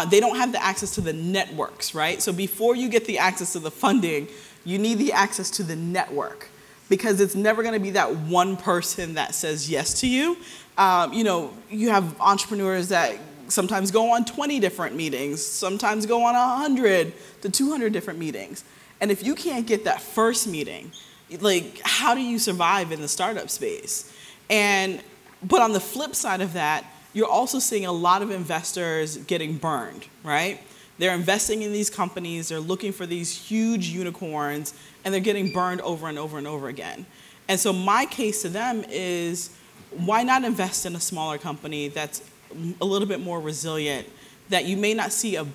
They don't have the access to the networks, right? So before you get the access to the funding, you need the access to the network, because it's never going to be that one person that says yes to you. You have entrepreneurs that sometimes go on 20 different meetings, sometimes go on 100 to 200 different meetings. And if you can't get that first meeting, how do you survive in the startup space? But on the flip side of that, you're also seeing a lot of investors getting burned, right? They're investing in these companies, they're looking for these huge unicorns, and they're getting burned over and over and over again. And so my case to them is, why not invest in a smaller company that's a little bit more resilient, that you may not see a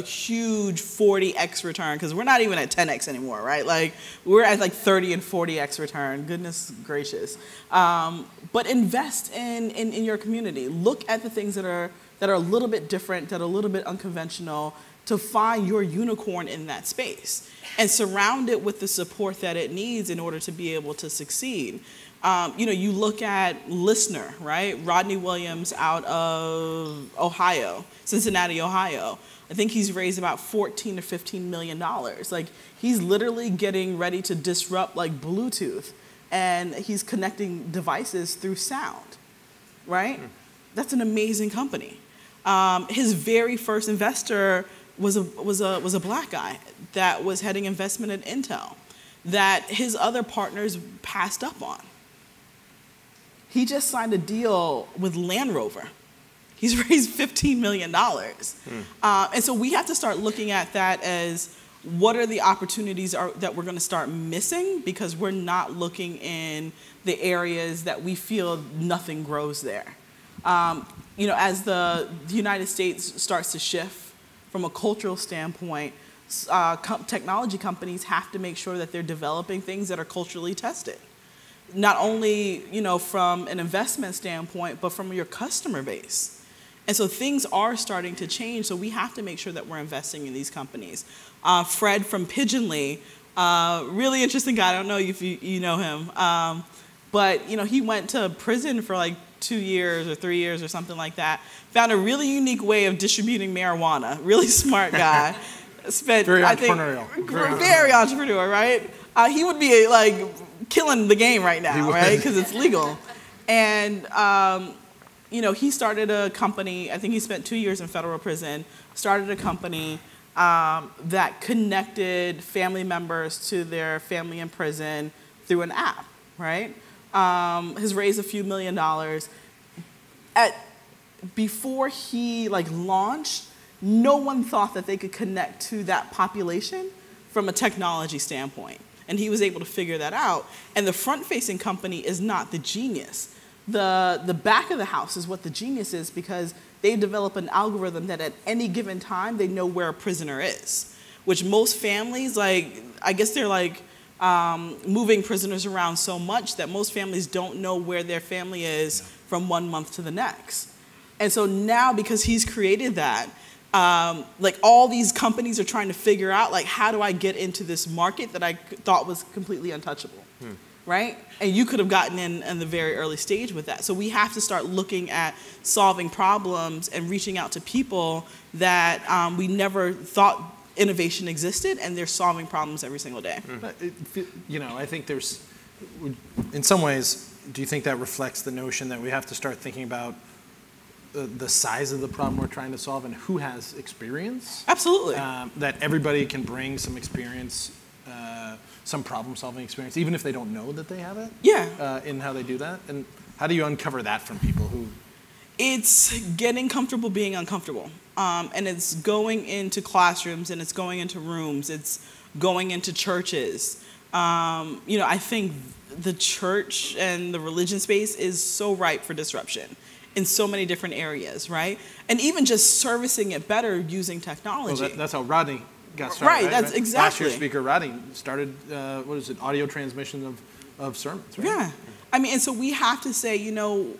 huge 40x return, because we're not even at 10x anymore, right? We're at 30 and 40x return, goodness gracious. But invest in your community. Look at the things that are a little bit different, that are a little bit unconventional, to find your unicorn in that space, and surround it with the support that it needs in order to be able to succeed. You look at Listener, right? Rodney Williams out of Ohio, Cincinnati, Ohio. I think he's raised about $14 to $15 million. He's literally getting ready to disrupt Bluetooth, and he's connecting devices through sound, right? That's an amazing company. His very first investor was a black guy that was heading investment at Intel, that his other partners passed up on. He just signed a deal with Land Rover. He's raised $15 million. And so we have to start looking at that as, what are the opportunities that we're going to start missing because we're not looking in the areas that we feel nothing grows there. As the United States starts to shift from a cultural standpoint, technology companies have to make sure that they're developing things that are culturally tested. Not only, from an investment standpoint, but from your customer base. And so things are starting to change, so we have to make sure that we're investing in these companies. Fred from Pigeonly, really interesting guy. I don't know if you know him. But he went to prison for 2 years or 3 years or something like that. Found a really unique way of distributing marijuana. Really smart guy. Very entrepreneurial. Very entrepreneurial, right? He would be killing the game right now, right? Because it's legal. And he started a company. I think he spent 2 years in federal prison. Started a company that connected family members to their family in prison through an app, right? Has raised a few $1 million. Before he launched, no one thought that they could connect to that population from a technology standpoint. And he was able to figure that out. And the front-facing company is not the genius. The back of the house is what the genius is, because they develop an algorithm that at any given time, they know where a prisoner is. which most families, like, I guess they're like moving prisoners around so much that most families don't know where their family is from 1 month to the next. And so now, because he's created that, like all these companies are trying to figure out, like, how do I get into this market that I thought was completely untouchable, right? And you could have gotten in the very early stage with that. So we have to start looking at solving problems and reaching out to people that we never thought innovation existed, and they're solving problems every single day. You know, I think there's, in some ways, do you think that reflects the notion that we have to start thinking about the size of the problem we're trying to solve and who has experience? Absolutely. That everybody can bring some experience, some problem-solving experience, even if they don't know that they have it? Yeah. In how they do that? And how do you uncover that from people who... It's getting comfortable being uncomfortable. And it's going into classrooms, and it's going into rooms, it's going into churches. You know, I think the church and the religion space is so ripe for disruption in so many different areas, right? And even just servicing it better using technology. Well, that's how Rodney got started, right? That's exactly. Last year's speaker, Rodney, started, what is it, audio transmission of sermons, right? Yeah. I mean, and so we have to say, you know,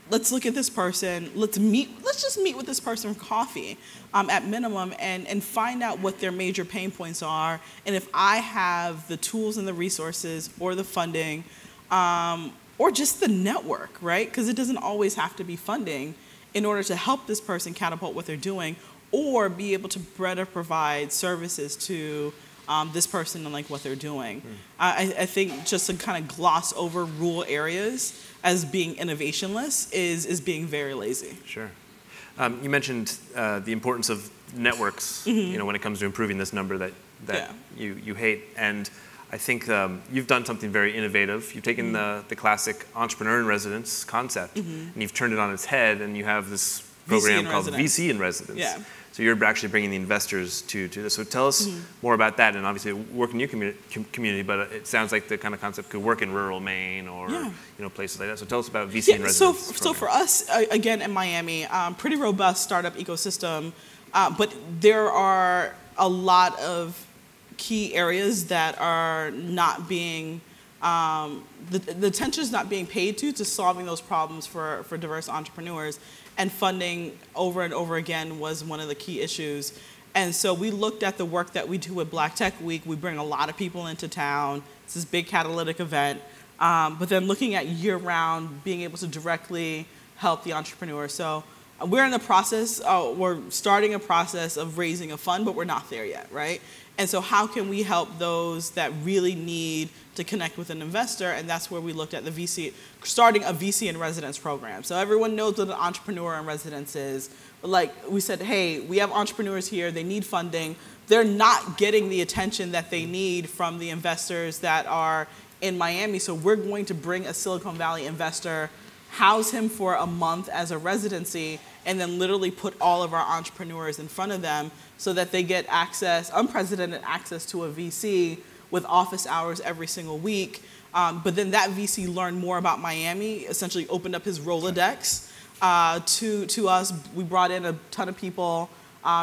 let's look at this person, let's just meet with this person for coffee at minimum and find out what their major pain points are. And if I have the tools and the resources or the funding or just the network, right? Because it doesn't always have to be funding in order to help this person catapult what they're doing or be able to better provide services to this person and like what they're doing. I think just to kind of gloss over rural areas as being innovationless is being very lazy. Sure. You mentioned the importance of networks, you know, when it comes to improving this number that you hate. And I think you've done something very innovative. You've taken the classic entrepreneur in residence concept and you've turned it on its head, and you have this program called VC in residence. Yeah. So you're actually bringing the investors to this. So tell us more about that, and obviously work in your community, but it sounds like the kind of concept could work in rural Maine or you know, places like that. So tell us about VC in residence. So for us, again, in Miami, pretty robust startup ecosystem, but there are a lot of key areas that are not being, the attention is not being paid to solving those problems for diverse entrepreneurs. And funding over and over again was one of the key issues. And so we looked at the work that we do with BlackTechWeek. We bring a lot of people into town. It's this big catalytic event. But then looking at year-round, being able to directly help the entrepreneur. So we're in the process, we're starting a process of raising a fund, but we're not there yet, right? And so how can we help those that really need to connect with an investor? And that's where we looked at the VC, starting a VC in residence program. So everyone knows what an entrepreneur in residence is. But like we said, hey, we have entrepreneurs here, they need funding. They're not getting the attention that they need from the investors that are in Miami. So we're going to bring a Silicon Valley investor, house him for a month as a residency, and then literally put all of our entrepreneurs in front of them so that they get access, unprecedented access to a VC with office hours every single week. But then that VC learned more about Miami, essentially opened up his Rolodex to us. We brought in a ton of people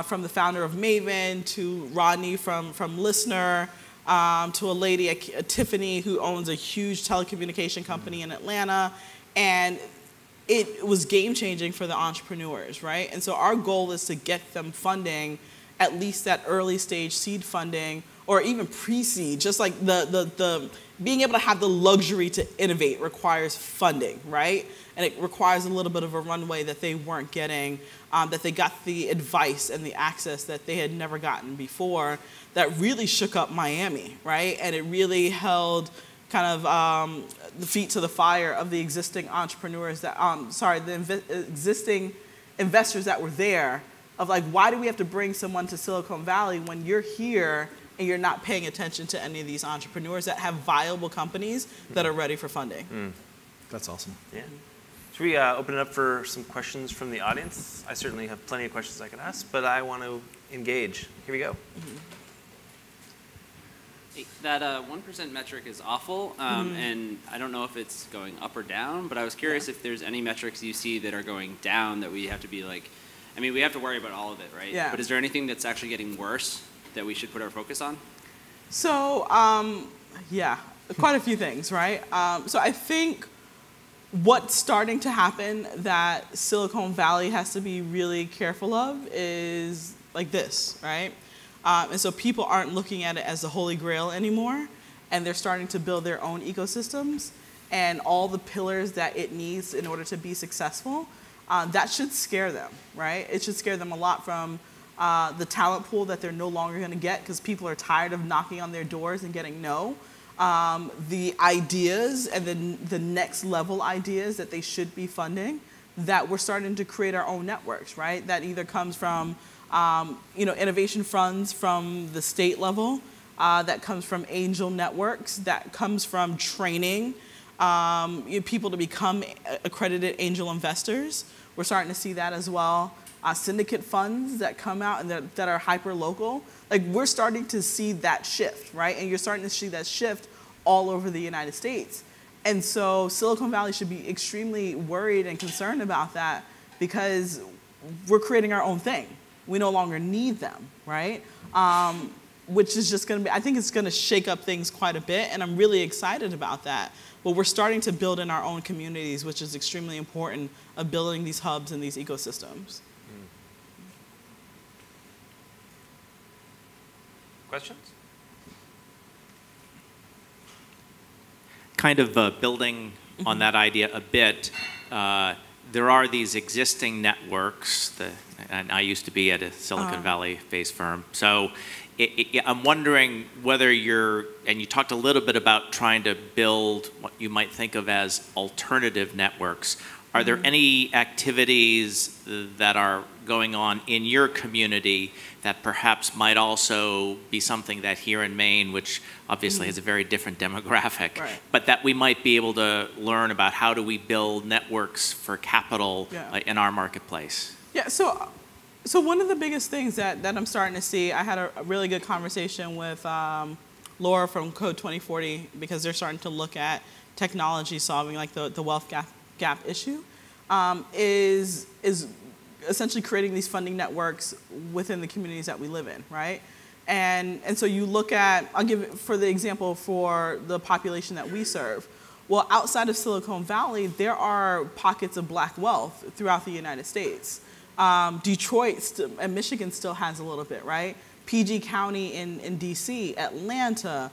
from the founder of Maven to Rodney from Listener, to a lady, Tiffany, who owns a huge telecommunication company in Atlanta. And it was game-changing for the entrepreneurs, right? And so our goal is to get them funding, at least that early stage seed funding, or even pre-seed. Just like the being able to have the luxury to innovate requires funding, right? And it requires a little bit of a runway that they weren't getting, that they got the advice and the access that they had never gotten before, that really shook up Miami, right? And it really held kind of the feet to the fire of the existing entrepreneurs that, existing investors that were there, of like, why do we have to bring someone to Silicon Valley when you're here and you're not paying attention to any of these entrepreneurs that have viable companies that are ready for funding? That's awesome. Yeah. Should we open it up for some questions from the audience? I certainly have plenty of questions I could ask, but I want to engage. Here we go. That 1% metric is awful, and I don't know if it's going up or down, but I was curious if there's any metrics you see that are going down that we have to be like I mean, we have to worry about all of it, right? Yeah. But is there anything that's actually getting worse that we should put our focus on? So, yeah, quite a few things, right? So I think what's starting to happen that Silicon Valley has to be really careful of is like this, right? And so people aren't looking at it as the holy grail anymore, and they're starting to build their own ecosystems and all the pillars that it needs in order to be successful. That should scare them, right? It should scare them a lot from the talent pool that they're no longer going to get because people are tired of knocking on their doors and getting no. The ideas and then the next level ideas that they should be funding, that we're starting to create our own networks, right? That either comes from innovation funds from the state level, that comes from angel networks, that comes from training people to become accredited angel investors. We're starting to see that as well. Syndicate funds that come out and that are hyper-local. Like, we're starting to see that shift, right? And you're starting to see that shift all over the United States. And so Silicon Valley should be extremely worried and concerned about that because we're creating our own thing. We no longer need them, right? Which is just going to be, I think it's going to shake up things quite a bit, and I'm really excited about that. But we're starting to build in our own communities, which is extremely important of building these hubs and these ecosystems. Questions? Kind of building on that idea a bit, there are these existing networks, and I used to be at a Silicon Valley-based firm, so I'm wondering whether and you talked a little bit about trying to build what you might think of as alternative networks. Are there any activities that are going on in your community that perhaps might also be something that here in Maine, which obviously has a very different demographic, right, but that we might be able to learn about how do we build networks for capital in our marketplace? Yeah, so one of the biggest things that I'm starting to see, I had a really good conversation with Laura from Code 2040 because they're starting to look at technology solving like the wealth gap issue, is essentially creating these funding networks within the communities that we live in, right? And so you look at, I'll give it for the example for the population that we serve. Well, outside of Silicon Valley, there are pockets of black wealth throughout the United States. Detroit and Michigan still has a little bit, right? PG County in DC, Atlanta,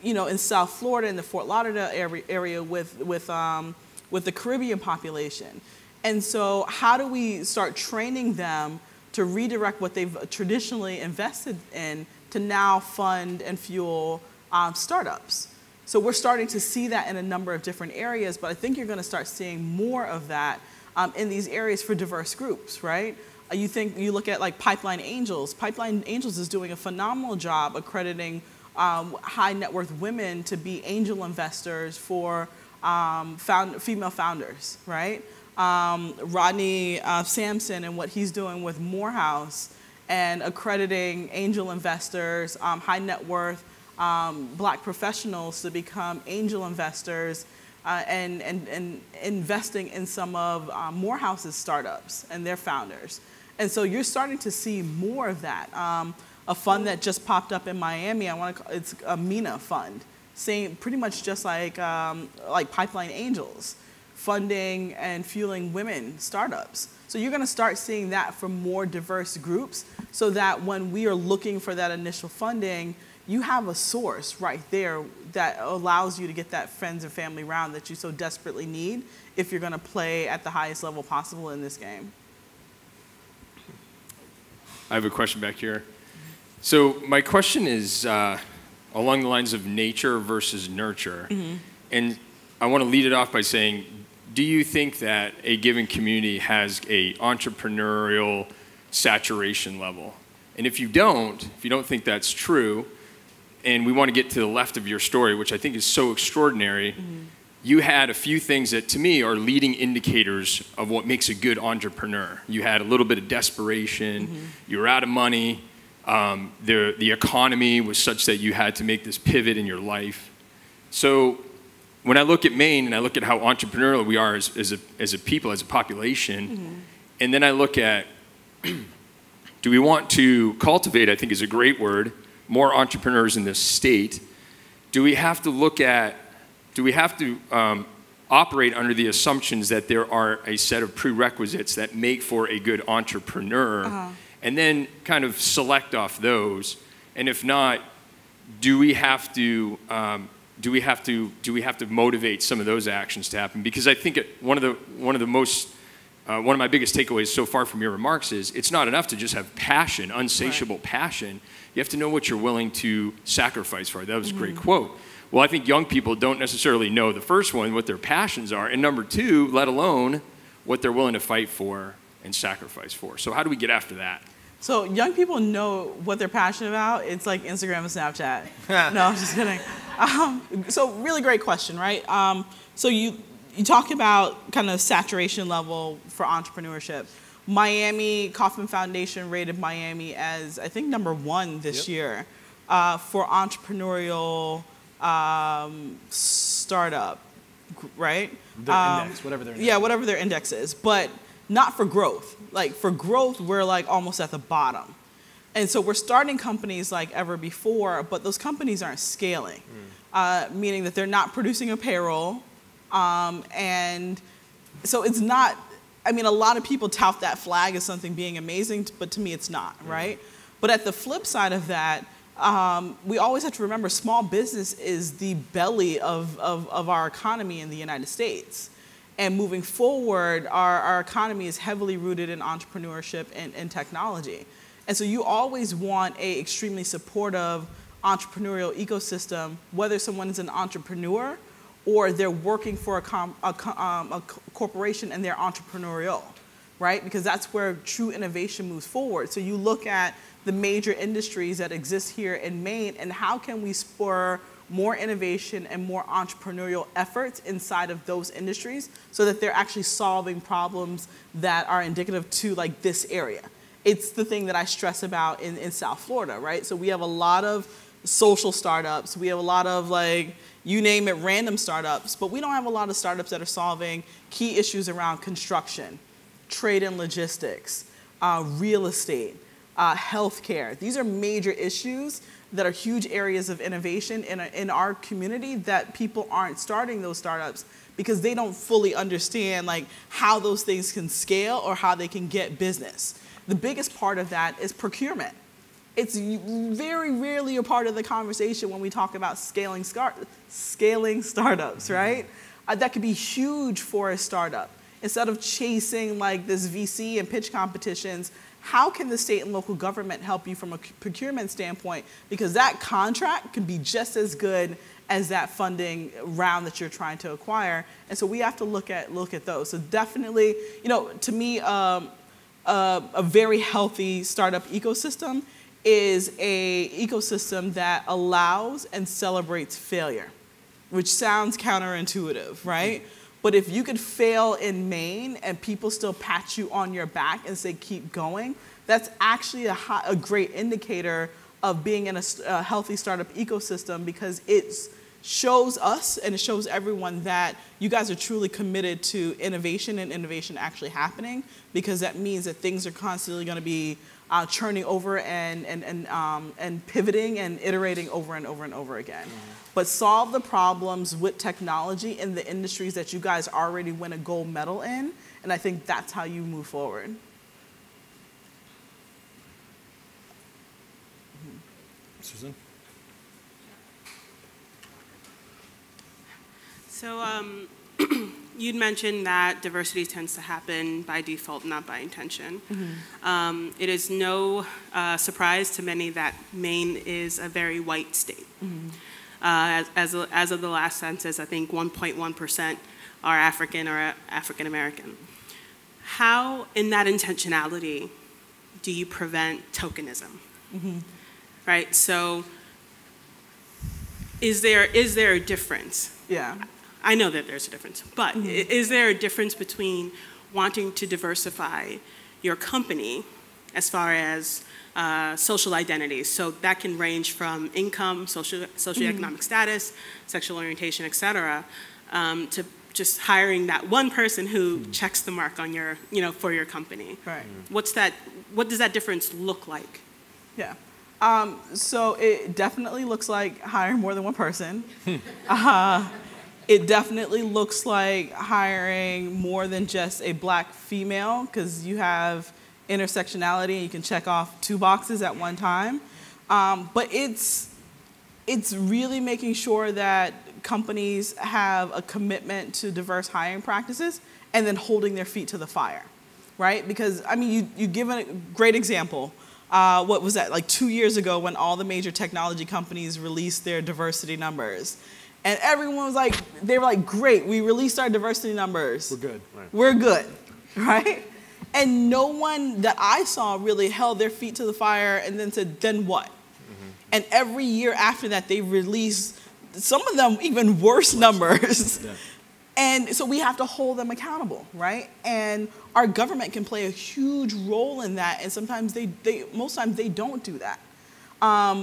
in South Florida, in the Fort Lauderdale area with the Caribbean population. And so how do we start training them to redirect what they've traditionally invested in to now fund and fuel startups? So we're starting to see that in a number of different areas, but I think you're going to start seeing more of that in these areas for diverse groups, right? You look at like Pipeline Angels. Pipeline Angels is doing a phenomenal job accrediting high net worth women to be angel investors for female founders, right? Rodney Sampson and what he's doing with Morehouse and accrediting angel investors, high net worth black professionals to become angel investors and investing in some of Morehouse's startups and their founders. And so you're starting to see more of that. A fund that just popped up in Miami, it's a MENA fund, pretty much just like Pipeline Angels, funding and fueling women startups. So you're going to start seeing that from more diverse groups so that when we are looking for that initial funding, you have a source right there that allows you to get that friends and family round that you so desperately need if you're going to play at the highest level possible in this game. I have a question back here. So my question is along the lines of nature versus nurture. And I want to lead it off by saying, do you think that a given community has a entrepreneurial saturation level? And if you don't think that's true, and we want to get to the left of your story, which I think is so extraordinary, you had a few things that to me are leading indicators of what makes a good entrepreneur. You had a little bit of desperation, you were out of money, the economy was such that you had to make this pivot in your life. So when I look at Maine and I look at how entrepreneurial we are as a people, as a population, And then I look at, do we want to cultivate, I think is a great word, more entrepreneurs in this state? Do we have to look at, do we have to operate under the assumptions that there are a set of prerequisites that make for a good entrepreneur, and then kind of select off those? And if not, do we have to motivate some of those actions to happen? Because I think one of my biggest takeaways so far from your remarks is it's not enough to just have passion, insatiable passion. You have to know what you're willing to sacrifice for. That was a great quote. Well, I think young people don't necessarily know the first one, what their passions are, and number two, let alone what they're willing to fight for and sacrifice for. So how do we get after that? So young people know what they're passionate about. It's like Instagram and Snapchat. No, I'm just kidding. So really great question, right? So you talk about kind of saturation level for entrepreneurship. Miami, Kauffman Foundation rated Miami as, I think, #1 this year for entrepreneurial startup, right? Their index, whatever their index. Yeah, whatever their index is, but not for growth. Like for growth, we're like almost at the bottom. And so we're starting companies like ever before, but those companies aren't scaling, meaning that they're not producing a payroll. And so it's not, I mean, a lot of people tout that flag as something being amazing, but to me it's not, right? But at the flip side of that, we always have to remember small business is the belly of our economy in the United States. And moving forward, our economy is heavily rooted in entrepreneurship and technology. And so you always want an extremely supportive entrepreneurial ecosystem, whether someone is an entrepreneur or they're working for a corporation and they're entrepreneurial, right? Because that's where true innovation moves forward. So you look at the major industries that exist here in Maine and how can we spur more innovation and more entrepreneurial efforts inside of those industries so that they're actually solving problems that are indicative to like this area. It's the thing that I stress about in South Florida, right? So we have a lot of social startups. We have a lot of like, you name it, random startups, but we don't have a lot of startups that are solving key issues around construction, trade and logistics, real estate, healthcare. These are major issues that are huge areas of innovation in our community that people aren't starting those startups because they don't fully understand like how those things can scale or how they can get business. The biggest part of that is procurement. It's very rarely a part of the conversation when we talk about scaling startups, right? That could be huge for a startup. Instead of chasing like this VC and pitch competitions, how can the state and local government help you from a procurement standpoint? Because that contract can be just as good as that funding round that you're trying to acquire. And so we have to look at those. So definitely, you know, to me, a very healthy startup ecosystem is a ecosystem that allows and celebrates failure, which sounds counterintuitive, right? But if you could fail in Maine and people still pat you on your back and say, keep going, that's actually a great indicator of being in a healthy startup ecosystem because it shows us and it shows everyone that you guys are truly committed to innovation and innovation actually happening because that means that things are constantly going to be churning over and pivoting and iterating over and over and over again. But solve the problems with technology in the industries that you guys already win a gold medal in, and I think that's how you move forward. Susan? So you'd mentioned that diversity tends to happen by default, not by intention. It is no surprise to many that Maine is a very white state. As of the last census, I think 1.1% are African or African American. How, in that intentionality, do you prevent tokenism? Right. So, is there a difference? Yeah. I know that there's a difference, but is there a difference between wanting to diversify your company as far as social identities? So that can range from income, socioeconomic status, sexual orientation, et cetera, to just hiring that one person who checks the mark on your, for your company. Right. What does that difference look like? Yeah. So it definitely looks like hiring more than one person. It definitely looks like hiring more than just a black female, because you have intersectionality and you can check off 2 boxes at one time. But it's really making sure that companies have a commitment to diverse hiring practices and then holding their feet to the fire, right? Because, I mean, you give a great example. What was that, like 2 years ago when all the major technology companies released their diversity numbers. And everyone was like, they were like, great, we released our diversity numbers. We're good. Right. We're good, right? And no one that I saw really held their feet to the fire and then said, then what? Mm-hmm. And every year after that, they released, some of them even worse numbers. Yeah. And so we have to hold them accountable, right? And our government can play a huge role in that, and sometimes most times they don't do that.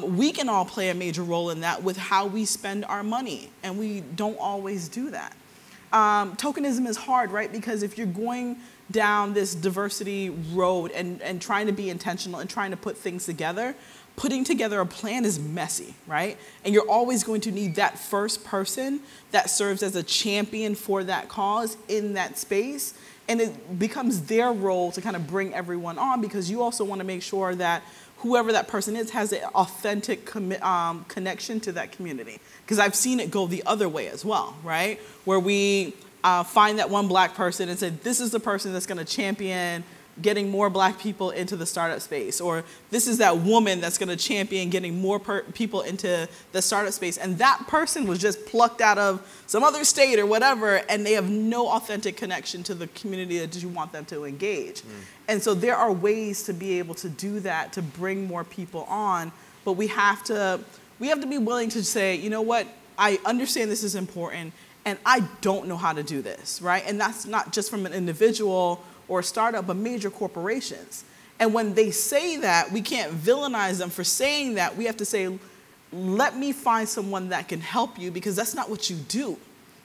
We can all play a major role in that with how we spend our money, and we don't always do that. Tokenism is hard, right? Because if you're going down this diversity road and trying to be intentional and trying to put things together, putting together a plan is messy, right? And you're always going to need that first person that serves as a champion for that cause in that space. And it becomes their role to kind of bring everyone on, because you also want to make sure that whoever that person is has an authentic connection to that community. Because I've seen it go the other way as well, right? Where we find that one black person and say, this is the person that's going to champion getting more black people into the startup space, or this is that woman that's going to champion getting more people into the startup space, and that person was just plucked out of some other state or whatever, and they have no authentic connection to the community that you want them to engage. And so there are ways to be able to do that, to bring more people on, but we have to be willing to say, you know what, I understand this is important, and I don't know how to do this, right? And that's not just from an individual or a startup, but major corporations. And when they say that, we can't villainize them for saying that. We have to say, let me find someone that can help you, because that's not what you do,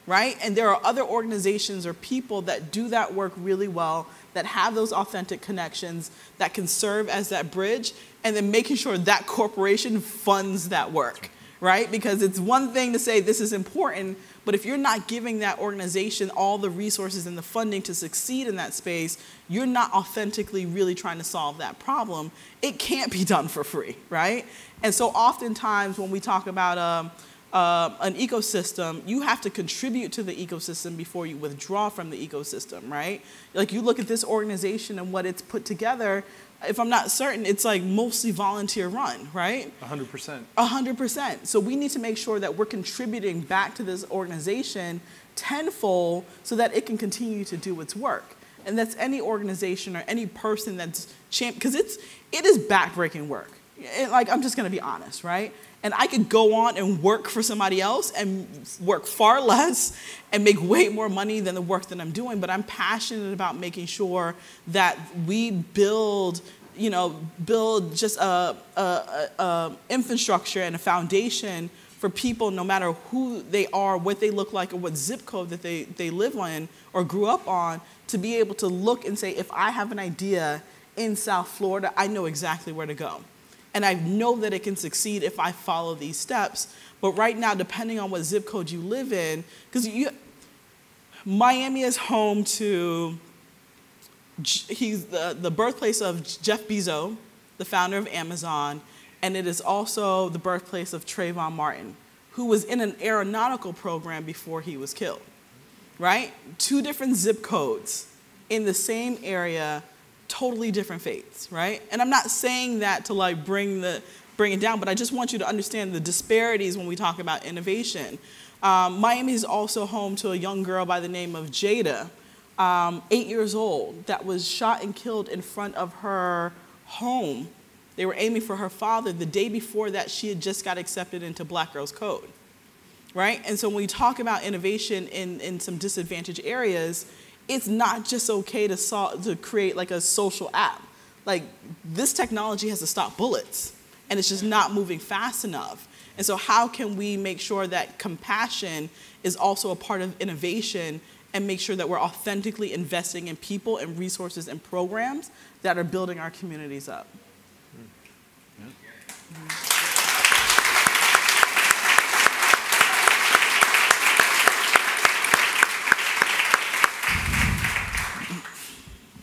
right? And there are other organizations or people that do that work really well, that have those authentic connections, that can serve as that bridge, and then making sure that corporation funds that work, right? Because it's one thing to say this is important, but if you're not giving that organization all the resources and the funding to succeed in that space, you're not authentically really trying to solve that problem. It can't be done for free, right? And so oftentimes when we talk about an ecosystem, you have to contribute to the ecosystem before you withdraw from the ecosystem, right? Like, you look at this organization and what it's put together, if I'm not certain, it's like mostly volunteer run, right? 100%. 100%. So we need to make sure that we're contributing back to this organization tenfold so that it can continue to do its work. And that's any organization or any person that's because it is backbreaking work. Like, I'm just going to be honest, right? And I could go on and work for somebody else and work far less and make way more money than the work that I'm doing. But I'm passionate about making sure that we build just a infrastructure and a foundation for people, no matter who they are, what they look like, or what zip code that they live in or grew up on, to be able to look and say, if I have an idea in South Florida, I know exactly where to go. And I know that it can succeed if I follow these steps. But right now, depending on what zip code you live in, because Miami is home to, he's the birthplace of Jeff Bezos, the founder of Amazon, and it is also the birthplace of Trayvon Martin, who was in an aeronautical program before he was killed, right? 2 different zip codes in the same area, totally different fates, right? And I'm not saying that to like bring it down, but I just want you to understand the disparities when we talk about innovation. Miami is also home to a young girl by the name of Jada, 8 years old, that was shot and killed in front of her home. They were aiming for her father. The day before that, she had just got accepted into Black Girls Code, right? And so when we talk about innovation in some disadvantaged areas, it's not just okay to create like a social app. Like, this technology has to stop bullets, and it's just not moving fast enough. And so how can we make sure that compassion is also a part of innovation and make sure that we're authentically investing in people and resources and programs that are building our communities up.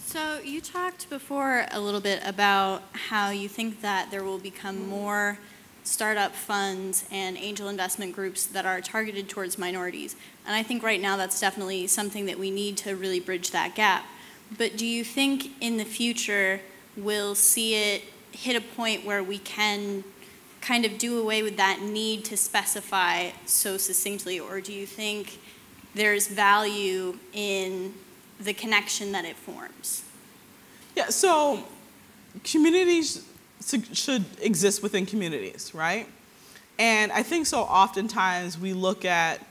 So you talked before a little bit about how you think that there will become more startup funds and angel investment groups that are targeted towards minorities. And I think right now that's definitely something that we need to really bridge that gap. But do you think in the future we'll see it hit a point where we can kind of do away with that need to specify so succinctly, or do you think there's value in the connection that it forms? Yeah, so communities should exist within communities, right? And I think so oftentimes we look at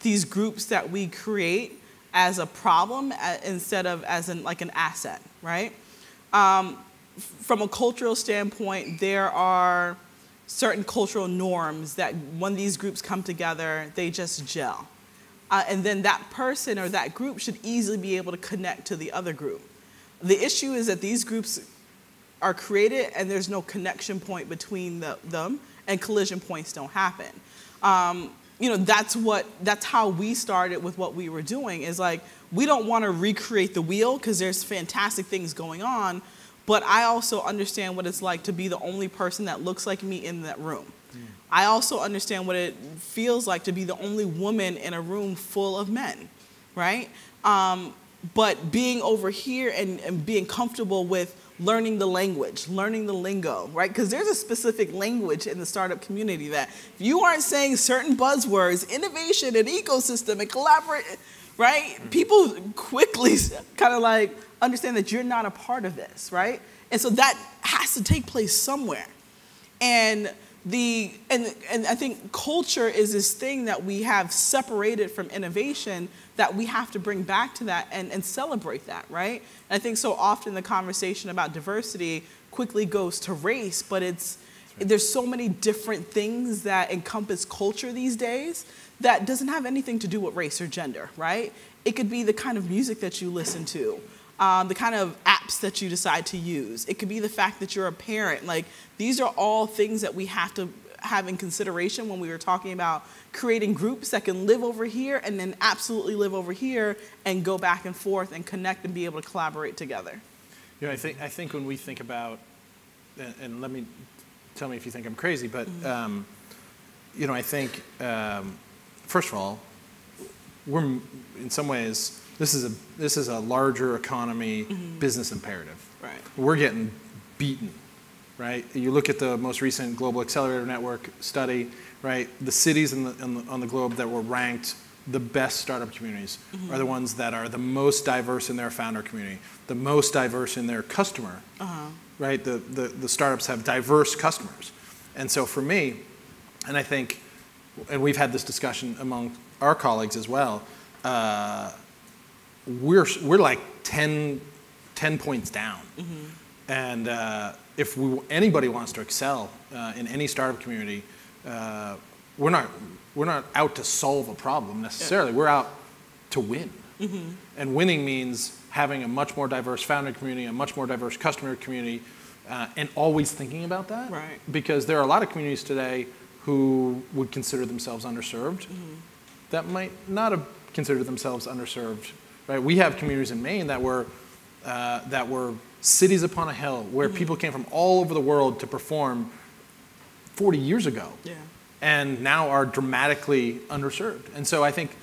these groups that we create as a problem instead of as like an asset, right? From a cultural standpoint, there are certain cultural norms that when these groups come together, they just gel. And then that person or that group should easily be able to connect to the other group. The issue is that these groups are created and there's no connection point between them, and collision points don't happen. That's how we started with what we were doing, is like, we don't want to recreate the wheel because there's fantastic things going on, but I also understand what it's like to be the only person that looks like me in that room. I also understand what it feels like to be the only woman in a room full of men, right? But being over here and being comfortable with learning the language, learning the lingo, right? Because there's a specific language in the startup community that if you aren't saying certain buzzwords, innovation and ecosystem and collaborate, right? People quickly kind of like understand that you're not a part of this, right? And so that has to take place somewhere. And I think culture is this thing that we have separated from innovation that we have to bring back to that and celebrate that, right? And I think so often the conversation about diversity quickly goes to race, but there's so many different things that encompass culture these days that doesn't have anything to do with race or gender, right? It could be the kind of music that you listen to, the kind of apps that you decide to use. It could be the fact that you're a parent. Like, these are all things that we have to have in consideration when we were talking about creating groups that can live over here and then absolutely live over here and go back and forth and connect and be able to collaborate together. I think when we think about, and tell me if you think I'm crazy, but I think first of all, we're in some ways, this is a larger economy business imperative. Right. We're getting beaten, right? You look at the most recent Global Accelerator Network study, right? The cities on the globe that were ranked the best startup communities are the ones that are the most diverse in their founder community, the most diverse in their customer, right? The startups have diverse customers. And so for me, and I think, and we've had this discussion among our colleagues as well, we're like 10 points down. And if anybody wants to excel in any startup community, we're not out to solve a problem necessarily. We're out to win. And winning means having a much more diverse founder community, a much more diverse customer community, and always thinking about that. Right. Because there are a lot of communities today who would consider themselves underserved that might not have considered themselves underserved. Right? We have communities in Maine that were cities upon a hill where people came from all over the world to perform 40 years ago, and now are dramatically underserved. And so I think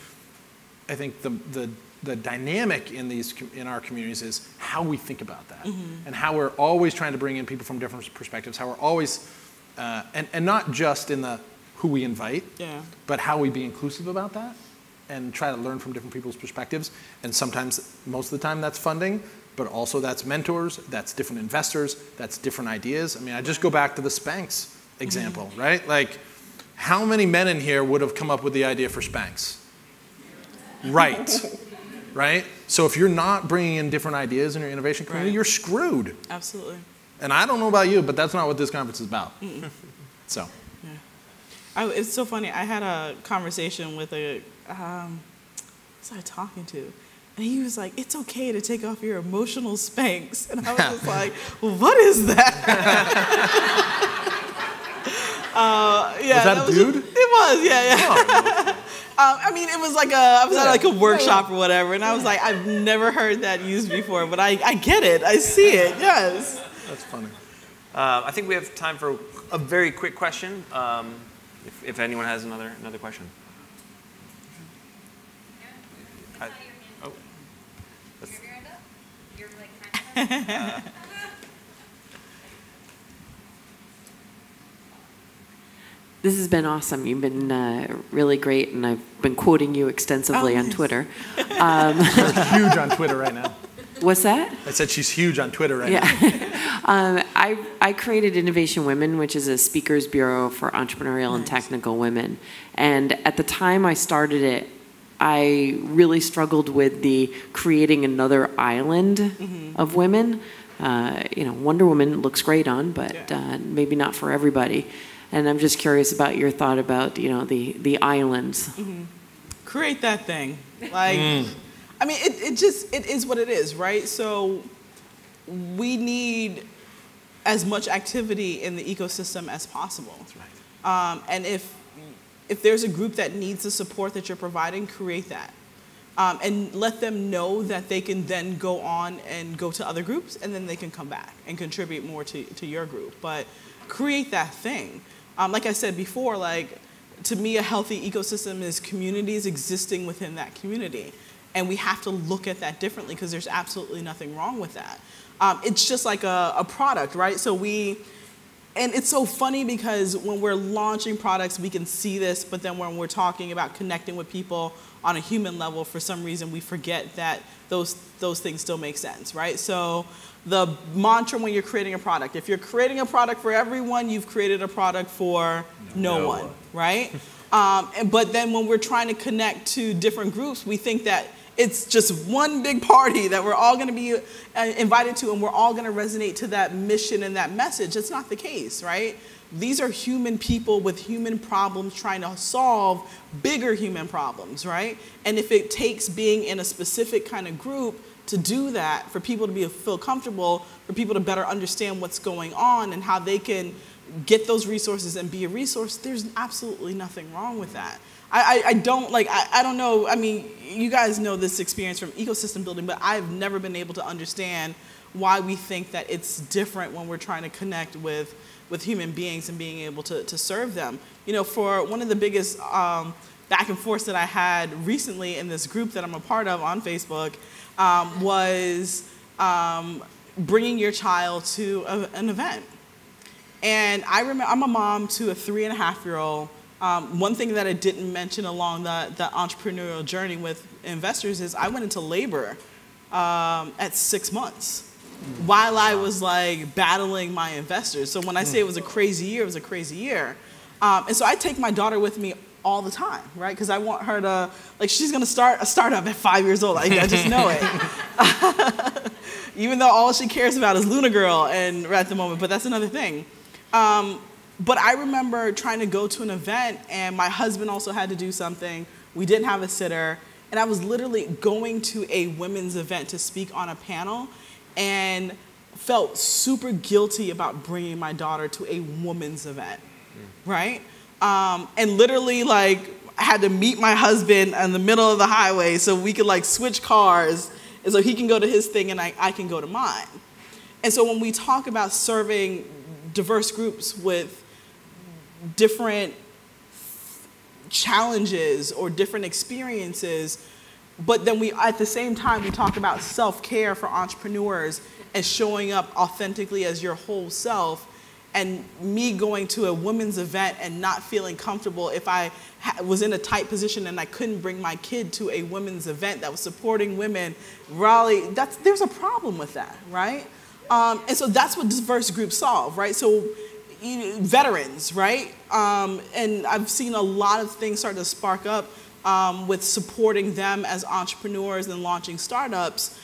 the dynamic in our communities is how we think about that, and how we're always trying to bring in people from different perspectives. How we're always and not just in the who we invite, but how we be inclusive about that. And try to learn from different people's perspectives. And sometimes, most of the time, that's funding, but also that's mentors, that's different investors, that's different ideas. I mean, I just go back to the Spanx example, right? Like, how many men in here would have come up with the idea for Spanx? Right, right? So if you're not bringing in different ideas in your innovation community, you're screwed. Absolutely. And I don't know about you, but that's not what this conference is about. So. It's so funny. I had a conversation with was I talking to? And he was like, it's okay to take off your emotional Spanx. And I was just like, well, what is that? Yeah, was that a dude? It was, yeah. Oh. I mean, it was like I was at like a workshop or whatever, and I was like, I've never heard that used before, but I get it. I see it, yes. That's funny. I think we have time for a very quick question, if anyone has another question. This has been awesome. You've been really great, and I've been quoting you extensively on Twitter. She's huge on Twitter right now. What's that? I said she's huge on Twitter right now. I created Innovation Women, which is a speakers bureau for entrepreneurial and technical women. And at the time I started it, I really struggled with the creating another island of women. Wonder Woman looks great on, but maybe not for everybody. And I'm just curious about your thought about, the islands. Create that thing. Like, I mean, it is what it is, right? So we need as much activity in the ecosystem as possible. That's right. And if there's a group that needs the support that you're providing, create that. And let them know that they can then go on and go to other groups, and then they can come back and contribute more to your group. But create that thing. Like I said before, like, to me, a healthy ecosystem is communities existing within that community. And we have to look at that differently because there's absolutely nothing wrong with that. It's just like a product, right? And it's so funny because when we're launching products, we can see this, but then when we're talking about connecting with people on a human level, for some reason we forget that those things still make sense, right? So the mantra when you're creating a product, if you're creating a product for everyone, you've created a product for no one, right? But then when we're trying to connect to different groups, we think that it's just one big party that we're all going to be invited to, and we're all going to resonate to that mission and that message. That's not the case, right? These are human people with human problems trying to solve bigger human problems, right? And if it takes being in a specific kind of group to do that, for people to feel comfortable, for people to better understand what's going on and how they can get those resources and be a resource, there's absolutely nothing wrong with that. I don't know, I mean, you guys know this experience from ecosystem building, but I've never been able to understand why we think that it's different when we're trying to connect with human beings and being able to serve them. For one of the biggest back and forths that I had recently in this group that I'm a part of on Facebook was bringing your child to an event. And I remember, I'm a mom to a 3.5-year-old. One thing that I didn't mention along the entrepreneurial journey with investors is I went into labor at 6 months while I was like battling my investors. So when I say it was a crazy year, it was a crazy year. And so I take my daughter with me all the time, right? Because I want her to, like, she's gonna start a startup at 5 years old. I just know it. Even though all she cares about is Luna Girl and at the moment, but that's another thing. But I remember trying to go to an event, and my husband also had to do something. We didn't have a sitter, and I was literally going to a women's event to speak on a panel and felt super guilty about bringing my daughter to a woman's event, right? And literally, like, I had to meet my husband in the middle of the highway so we could, like, switch cars, and so he can go to his thing and I can go to mine. And so when we talk about serving diverse groups with different challenges or different experiences, but then at the same time, we talk about self-care for entrepreneurs and showing up authentically as your whole self, and me going to a women's event and not feeling comfortable if I was in a tight position and I couldn't bring my kid to a women's event that was supporting women, Raleigh, there's a problem with that, right? And so that's what diverse groups solve, right? So veterans, right? And I've seen a lot of things start to spark up with supporting them as entrepreneurs and launching startups.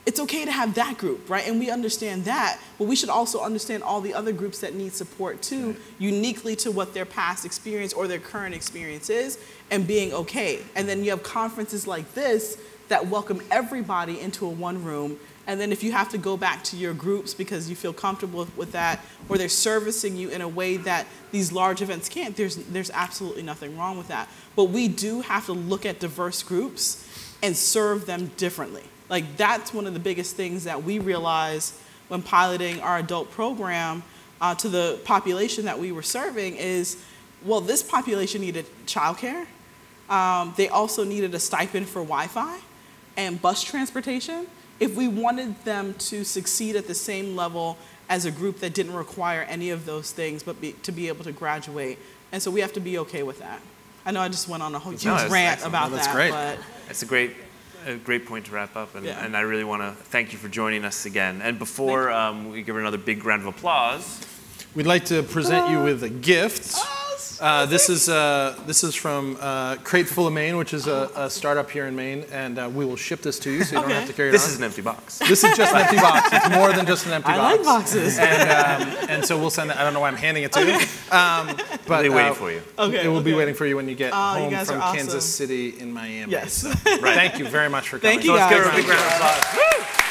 it's okay to have that group, right? And we understand that, but we should also understand all the other groups that need support too, uniquely to what their past experience or their current experience is, and being okay. And then you have conferences like this that welcome everybody into a one room. And then if you have to go back to your groups because you feel comfortable with that, or they're servicing you in a way that these large events can't, there's absolutely nothing wrong with that. But we do have to look at diverse groups and serve them differently. Like, that's one of the biggest things that we realized when piloting our adult program to the population that we were serving is, well, this population needed childcare. They also needed a stipend for Wi-Fi and bus transportation. If we wanted them to succeed at the same level as a group that didn't require any of those things, but to be able to graduate. And so we have to be okay with that. I know I just went on a whole huge rant about that. Great. But That's a great point to wrap up, and I really want to thank you for joining us again. And before we give her another big round of applause, we'd like to present you with a gift. This is from Crate Full of Maine, which is a startup here in Maine, and we will ship this to you, so you don't have to carry it on. This is an empty box. This is just an empty box. It's more than just an empty box. I like boxes. And so we'll send it. I don't know why I'm handing it to you. But They're waiting for you. It will be waiting for you when you get home from awesome. Kansas City in Miami. Yes. So, thank you very much for coming. Thank you, guys. Let's give her a big round of applause. Woo!